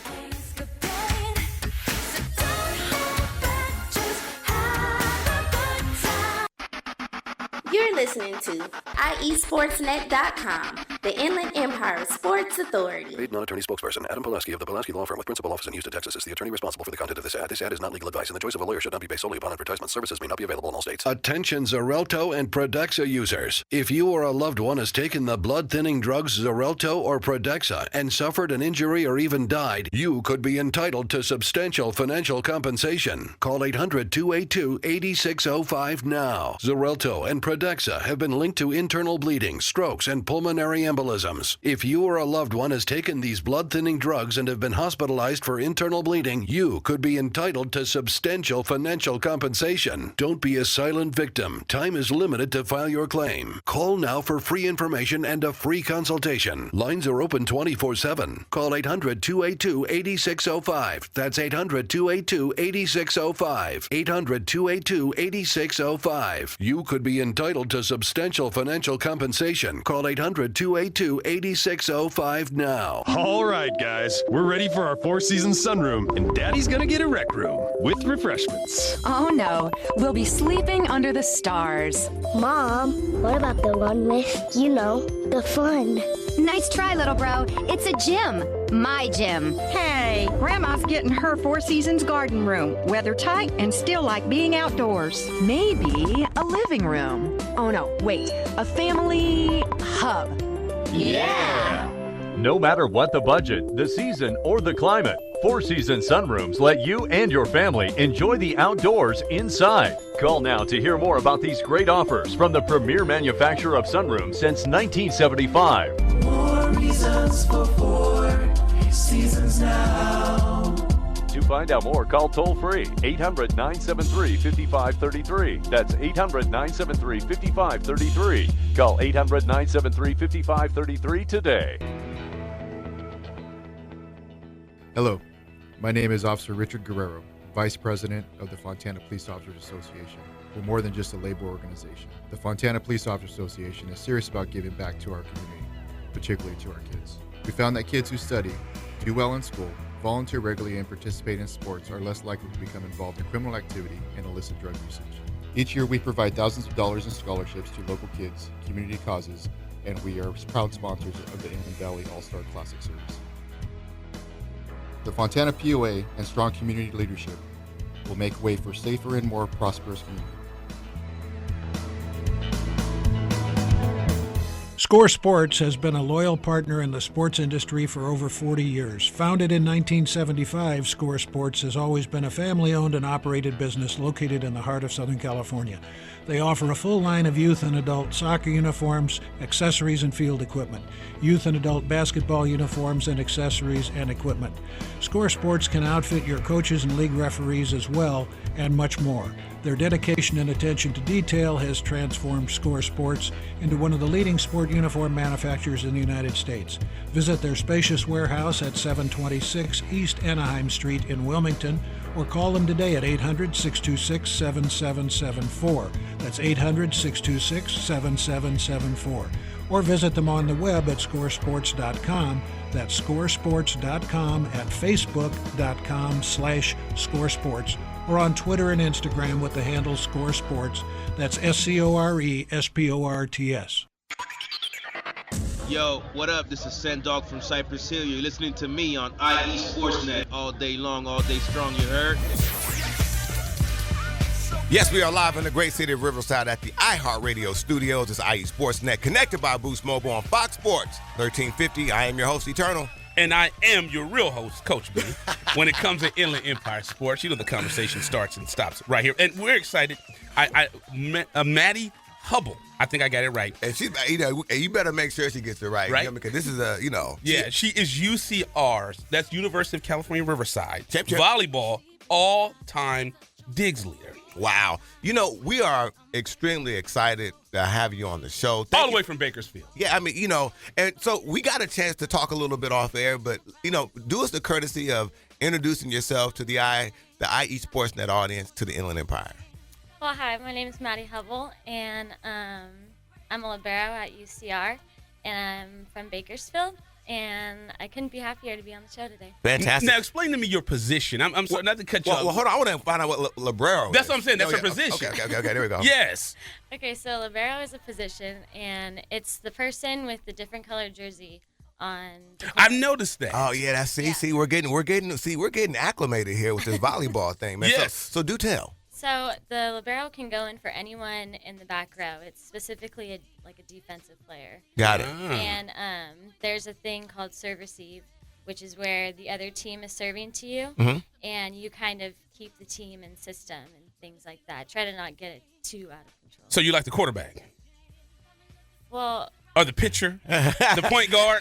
You're listening to IESportsnet.com, The Inland Empire Sports Authority. Paid non-attorney spokesperson Adam Paloma of the Paloma Law Firm with principal office in Houston, Texas is the attorney responsible for the content of this ad. This ad is not legal advice, and the choice of a lawyer should not be based solely upon advertisement. Services may not be available in all states. Attention Xarelto and Pradaxa users. If you or a loved one has taken the blood-thinning drugs Xarelto or Pradaxa and suffered an injury or even died, you could be entitled to substantial financial compensation. Call 800-282-8605 now. Xarelto and Pradaxa have been linked to internal bleeding, strokes, and pulmonary embolisms. If you or a loved one has taken these blood-thinning drugs and have been hospitalized for internal bleeding, you could be entitled to substantial financial compensation. Don't be a silent victim. Time is limited to file your claim. Call now for free information and a free consultation. Lines are open 24/7. Call 800-282-8605. That's 800-282-8605. 800-282-8605. You could be entitled to substantial financial compensation. Call 800-282-8605 now. All right, guys, we're ready for our four-season sunroom, and Daddy's gonna get a rec room with refreshments. Oh no, we'll be sleeping under the stars. Mom, what about the one with, the fun? Nice try, little bro. It's a gym. My gym. Hey, Grandma's getting her Four Seasons garden room. Weather tight and still like being outdoors. Maybe a living room. Oh no, wait, a family hub. Yeah! No matter what the budget, the season, or the climate, Four Seasons sunrooms let you and your family enjoy the outdoors inside. Call now to hear more about these great offers from the premier manufacturer of sunrooms since 1975. More reasons for Four Seasons now. To find out more, call toll-free 800-973-5533. That's 800-973-5533. Call 800-973-5533 today. Hello, my name is Officer Richard Guerrero, Vice President of the Fontana Police Officers Association. We're more than just a labor organization. The Fontana Police Officers Association is serious about giving back to our community, particularly to our kids. We found that kids who study, do well in school, volunteer regularly, and participate in sports are less likely to become involved in criminal activity and illicit drug usage. Each year we provide thousands of dollars in scholarships to local kids, community causes, and we are proud sponsors of the Inland Valley All-Star Classic Series. The Fontana POA and strong community leadership will make way for safer and more prosperous community. Score Sports has been a loyal partner in the sports industry for over 40 years. Founded in 1975, Score Sports has always been a family-owned and operated business located in the heart of Southern California. They offer a full line of youth and adult soccer uniforms, accessories, and field equipment, youth and adult basketball uniforms and accessories and equipment. Score Sports can outfit your coaches and league referees as well, and much more. Their dedication and attention to detail has transformed Score Sports into one of the leading sport uniform manufacturers in the United States. Visit their spacious warehouse at 726 East Anaheim Street in Wilmington, or call them today at 800-626-7774. That's 800-626-7774. Or visit them on the web at scoresports.com. That's scoresports.com, at facebook.com/scoresports, or on Twitter and Instagram with the handle Score Sports. That's SCORESPORTS. Yo, what up? This is Sendog from Cypress Hill. You're listening to me on IE Sportsnet all day long, all day strong, you heard? Yes, we are live in the great city of Riverside at the iHeartRadio studios. It's IE Sportsnet, connected by Boost Mobile on Fox Sports 1350. I am your host, Eternal. And I am your real host, Coach B. When it comes to Inland Empire Sports, the conversation starts and stops right here. And we're excited. Maddie Hubbell. I think I got it right. And she's, you better make sure she gets it right. Right? Because this is a, Yeah, she is UCR's, that's University of California, Riverside, Chip. volleyball all-time digs leader. Wow. We are extremely excited to have you on the show. All the way from Bakersfield. Yeah, and so we got a chance to talk a little bit off air, but, do us the courtesy of introducing yourself to the IE Sportsnet audience, to the Inland Empire. Well, hi, my name is Maddie Hubbell, and I'm a libero at UCR, and I'm from Bakersfield. and I couldn't be happier to be on the show today. Fantastic. Now, explain to me your position. I'm sorry, not to cut you off. Well, hold on. I want to find out what libero That's is. what I'm saying. That's her position. Okay, there we go. Yes. Okay, so libero is a position, and it's the person with the different colored jersey on the court. I've noticed that. Oh yeah, see, we're getting acclimated here with this volleyball thing, man. Yes. So do tell. So the libero can go in for anyone in the back row. It's specifically a defensive player. Got it. And there's a thing called serve receive, which is where the other team is serving to you, and you kind of keep the team in system and things like that. Try to not get it too out of control. So you like the quarterback? Well. Or the pitcher, the point guard.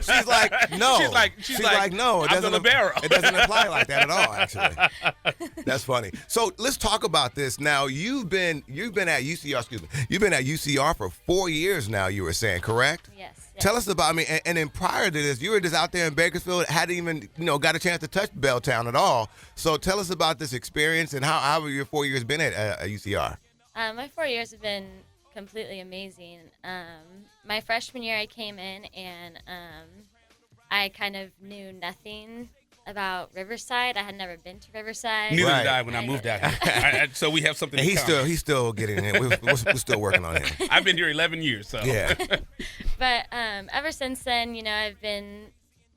She's like, no. She's like, no. It I'm the libero. It doesn't apply like that at all, actually. That's funny. So let's talk about this. Now you've been at UCR. Excuse me. You've been at UCR for 4 years now. You were saying, correct? Yes. Tell us about. I mean, and then prior to this, you were just out there in Bakersfield, hadn't even got a chance to touch Belltown at all. So tell us about this experience and how your 4 years been at UCR. My 4 years have been completely amazing. My freshman year I came in and I kind of knew nothing about Riverside. I had never been to Riverside. Neither did I when I moved out here. So we have something in common. He's still getting in. We're still working on him. I've been here 11 years. So. Yeah. But ever since then, I've been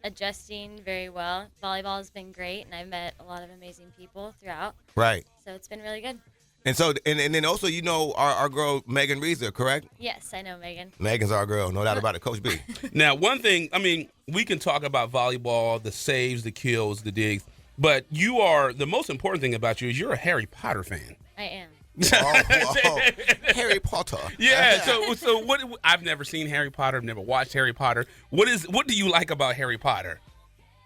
adjusting very well. Volleyball has been great, and I've met a lot of amazing people throughout. Right. So it's been really good. And so, and then also, our girl, Megan Reeser, correct? Yes, I know Megan. Megan's our girl, no doubt about it, Coach B. Now, one thing, we can talk about volleyball, the saves, the kills, the digs, but the most important thing about you is you're a Harry Potter fan. I am. Harry Potter. Yeah, so what? I've never seen Harry Potter, I've never watched Harry Potter. What do you like about Harry Potter?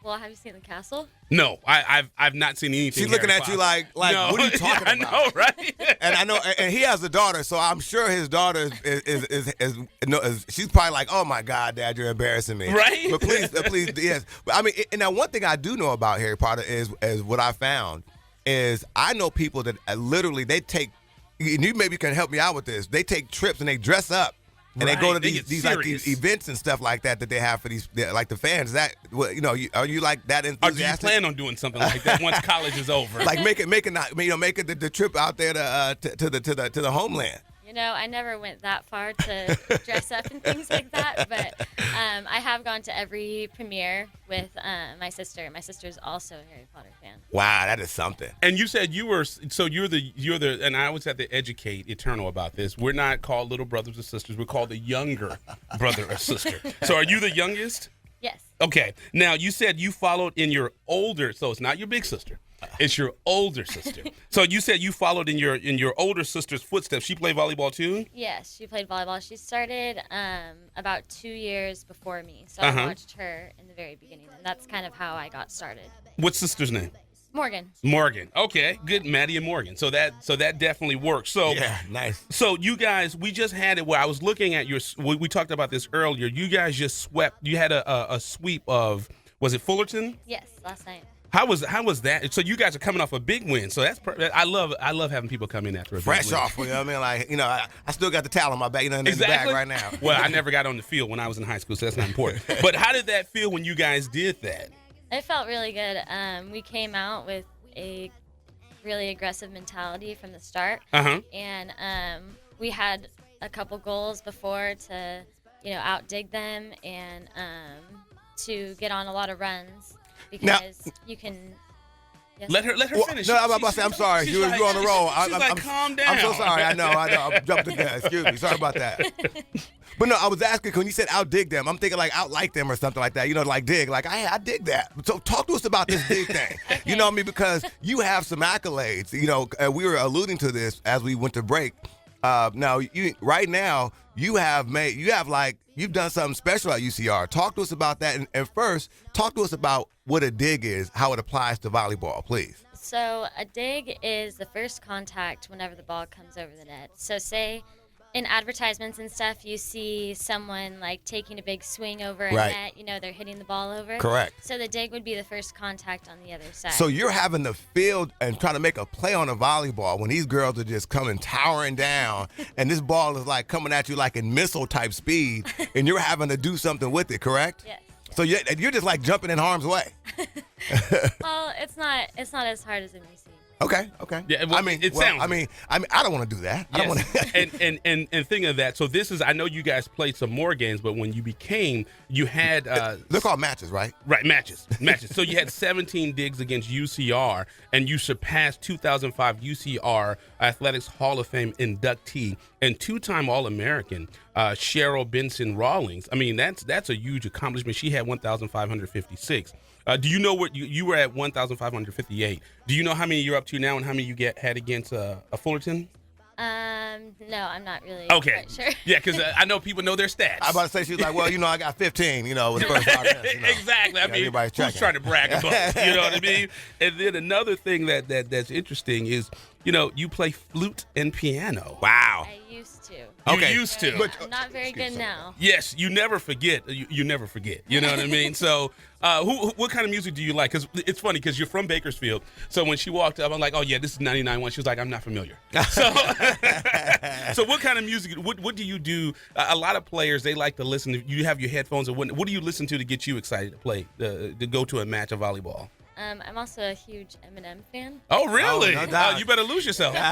Well, have you seen The Castle? No, I've not seen anything. She's looking at you like no. What are you talking about? I know, right? And I know, and he has a daughter, so I'm sure his daughter is she's probably like, oh my God, Dad, you're embarrassing me, right? But please, yes. But and now one thing I do know about Harry Potter is what I found is I know people that literally they take, and you maybe can help me out with this. They take trips and they dress up. And they go to these events and stuff like that they have for these like the fans. Are you like that enthusiastic? Or do you plan on doing something like that once college is over? Like make it the trip out there to the homeland. I never went that far to dress up and things like that, but I have gone to every premiere with my sister. My sister's also a Harry Potter fan. Wow, that is something. And you said you're the, and I always have to educate Eternal about this. We're not called little brothers or sisters. We're called the younger brother or sister. So are you the youngest? Yes. Okay. Now you said you followed in your older, so it's not your big sister. It's your older sister. So you said you followed in your older sister's footsteps. She played volleyball too? Yes, she played volleyball. She started about 2 years before me. So I watched her in the very beginning, and that's kind of how I got started. What's sister's name? Morgan. Okay, good. Maddie and Morgan. So that definitely works. So yeah, nice. So you guys, we just had it where I was looking at we talked about this earlier. You guys just swept. You had a sweep of, was it Fullerton? Yes, last night. How was that? So you guys are coming off a big win. So that's I love having people come in after a fresh big win. off. I still got the towel on my back. In the bag right now. Well, I never got on the field when I was in high school, so that's not important. But how did that feel when you guys did that? It felt really good. We came out with a really aggressive mentality from the start, and we had a couple goals before to, outdig them and to get on a lot of runs because you can. Yes. Let her finish. No, I'm about to say, I'm sorry. You're on the roll. I'm calm down. I'm so sorry. I know. I jumped the gun. Excuse me. Sorry about that. But no, I was asking when you said outdig them. I'm thinking like outlike them or something like that. Like dig. Like I dig that. So talk to us about this dig thing. Okay. You know what I mean? Because you have some accolades. We were alluding to this as we went to break. Now you've done something special at UCR. Talk to us about that. And first, talk to us about what a dig is, how it applies to volleyball, please. So a dig is the first contact whenever the ball comes over the net. So say in advertisements and stuff, you see someone like taking a big swing over a net, they're hitting the ball over. Correct. So the dig would be the first contact on the other side. So you're having the field and trying to make a play on a volleyball when these girls are just coming towering down and this ball is like coming at you like in missile type speed and you're having to do something with it, correct? Yes. So you're just like jumping in harm's way. Well, it's not as hard as it may seem. Okay. Yeah, well, it sounds. I mean, I don't want to do that. I don't want to. and think of that. So this is. I know you guys played some more games, but when you had. They're called matches, right? Right, matches. So you had 17 digs against UCR, and you surpassed 2005 UCR Athletics Hall of Fame inductee and two-time All-American Cheryl Benson Rawlings. I mean, that's a huge accomplishment. She had 1,556. Do you know what you were at 1,558? Do you know how many you're up to now and how many you had against a Fullerton? No, I'm not really quite sure. Yeah, because I know people know their stats. I'm about to say, she's like, well, I got 15, with the first 5 minutes. Exactly. I mean, who's trying to brag about it? You know what I mean? And then another thing that's interesting is, you play flute and piano. Wow. I used to. Okay. You used to. But I'm not very good now. Yes, you never forget. You never forget. You know what I mean? So, what kind of music do you like? Because it's funny because you're from Bakersfield. So when she walked up, I'm like, oh yeah, this is 99.1. She was like, I'm not familiar. So what kind of music? What do you do? A lot of players, they like to listen. You have your headphones. What do you listen to get you excited to play to go to a match of volleyball? I'm also a huge Eminem fan. Oh, really? Oh, no doubt. You better lose yourself. So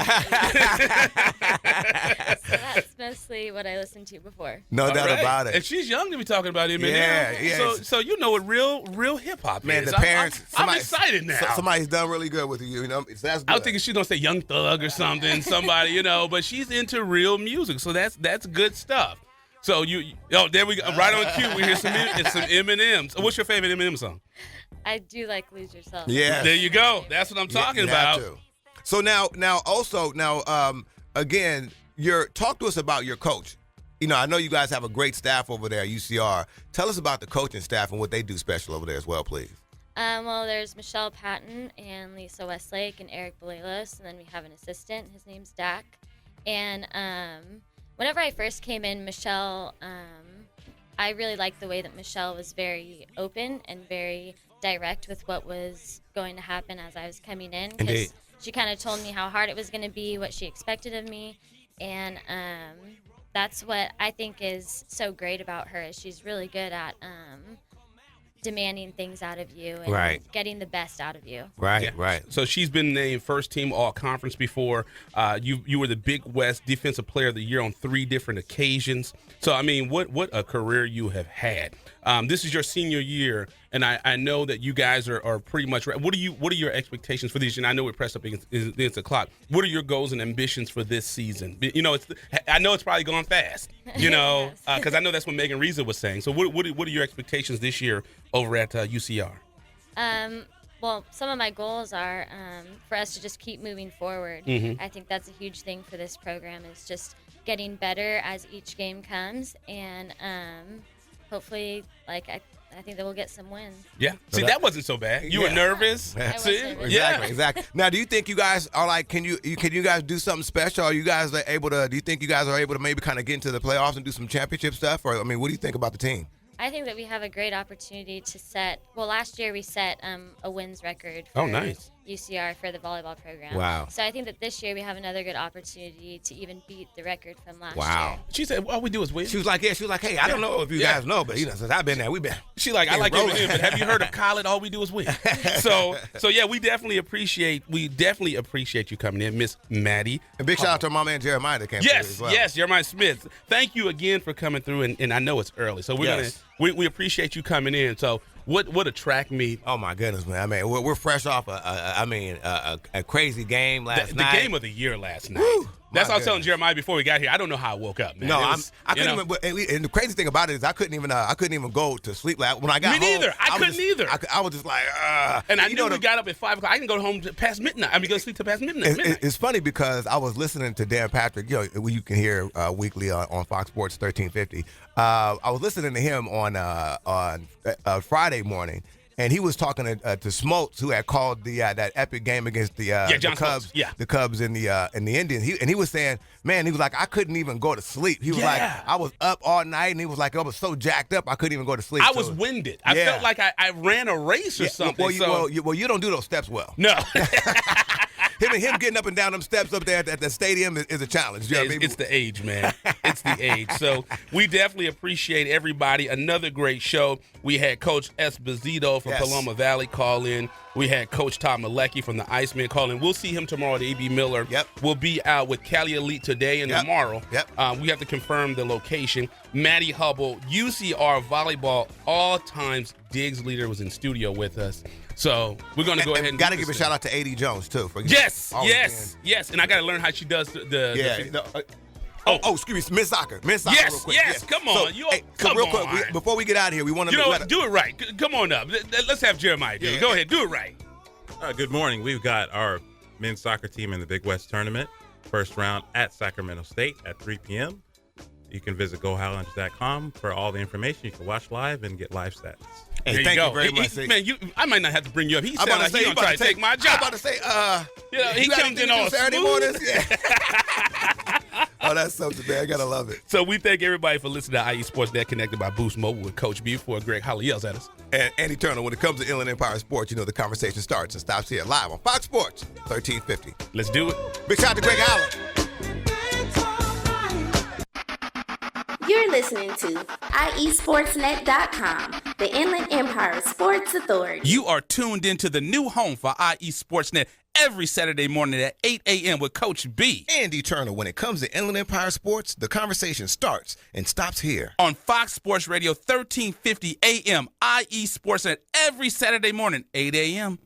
that's mostly what I listened to before. No doubt about it. And she's young to be talking about Eminem. Yeah. So you know what real hip hop is. Man, the parents. I'm excited now. Somebody's done really good with you. So that's good. I was thinking she's gonna say Young Thug or something. Somebody, but she's into real music. So that's good stuff. So there we go. Right on cue. We hear some Eminem. So what's your favorite Eminem song? I do like Lose Yourself. Yeah. There you go. That's what I'm talking about. So now, again, talk to us about your coach. I know you guys have a great staff over there at UCR. Tell us about the coaching staff and what they do special over there as well, please. Well, there's Michelle Patton and Lisa Westlake and Eric Balelos, and then we have an assistant. His name's Dak. And whenever I first came in, Michelle, I really liked the way that Michelle was very open and very direct with what was going to happen as I was coming in. Indeed. She kind of told me how hard it was going to be, what she expected of me, and that's what I think is so great about her is she's really good at demanding things out of you and getting the best out of you. Right. So she's been named first team all-conference before. You were the Big West Defensive Player of the Year on 3 different occasions. So, I mean, what a career you have had. This is your senior year, and I know that you guys are pretty much right. What are your expectations for this year? And I know we're pressed up against the clock. What are your goals and ambitions for this season? I know it's probably gone fast, because I know that's what Megan Reza was saying. So what are your expectations this year over at UCR? Well, some of my goals are for us to just keep moving forward. Mm-hmm. I think that's a huge thing for this program is just getting better as each game comes, and hopefully, I think that we'll get some wins. Yeah. See, that wasn't so bad. You were nervous. See? Exactly. Now, do you think you guys are like? Can you guys do something special? Are you guys able to? Do you think you guys are able to maybe kind of get into the playoffs and do some championship stuff? Or what do you think about the team? I think that we have a great opportunity to set. Well, last year we set a wins record for UCR for the volleyball program. Wow. So I think that this year we have another good opportunity to even beat the record from last year. She said, all we do is win. She was like, hey, I don't know if you guys know, but since I've been there, we've been. She like, I like Eminem, but have you heard of Khaled? All we do is win. So yeah, we definitely appreciate you coming in, Miss Maddie. And big shout out to my man Jeremiah that came through as well. Yes, Jeremiah Smith. Thank you again for coming through, and I know it's early, so we appreciate you coming in. So what a track meet. Oh my goodness, man. I mean, we're fresh off a crazy game last night. The game of the year last night. Woo! That's what I was telling Jeremiah before we got here. I don't know how I woke up, man. No, I couldn't even. And the crazy thing about it is I couldn't even go to sleep. When I got home, neither. I couldn't either. I was just like, And I knew we got up at 5 o'clock. I can go home past midnight. I mean, go to sleep till past midnight. It's funny because I was listening to Dan Patrick. You can hear weekly on Fox Sports 1350. I was listening to him on Friday morning. And he was talking to Smoltz, who had called that epic game against the Cubs, the Cubs and the Indians. He was saying, man, he was like, I couldn't even go to sleep. He was like, I was up all night, and he was like, I was so jacked up, I couldn't even go to sleep. I was winded. I felt like I ran a race or something. Well, you don't do those steps well. No. him getting up and down them steps up there at the stadium is a challenge. You know what I mean? It's the age, man. It's the age. So we definitely appreciate everybody. Another great show. We had Coach Esposito from Paloma Valley call in. We had Coach Todd Malecki from the Icemen call in. We'll see him tomorrow at AB Miller. Yep. We'll be out with Cali Elite today and tomorrow. Yep. We have to confirm the location. Maddie Hubbell, UCR volleyball all-times Diggs leader, was in studio with us. So we're going to go ahead and got to give a shout out to A.D. Jones, too. Yes. And I got to learn how she does excuse me, Miss Soccer. Real quick. Yes, come on. Real quick, before we get out of here, we want to do it right. Come on up. Let's have Jeremiah do it. Go ahead, do it right. Good morning. We've got our men's soccer team in the Big West Tournament. First round at Sacramento State at 3 p.m. You can visit GoHighlanders.com for all the information. You can watch live and get live stats. Hey, thank you very much. Man, I might not have to bring you up. He sounds like he's going to try to take my job. I'm about to say, he comes in on Saturday mornings. Yeah. Oh, that's something, man. I got to love it. So we thank everybody for listening to IE Sportsnet, connected by Boost Mobile with Coach B. Before Greg Holly yells at us. And Andy Turner, when it comes to Inland Empire Sports, the conversation starts and stops here live on Fox Sports 1350. Let's do it. Big shout out to Greg Holland. You're listening to IESportsNet.com, the Inland Empire Sports Authority. You are tuned into the new home for IE Sportsnet every Saturday morning at 8 a.m. with Coach B. Andy Turner, when it comes to Inland Empire Sports, the conversation starts and stops here. On Fox Sports Radio 1350 a.m., IE Sportsnet every Saturday morning, 8 a.m.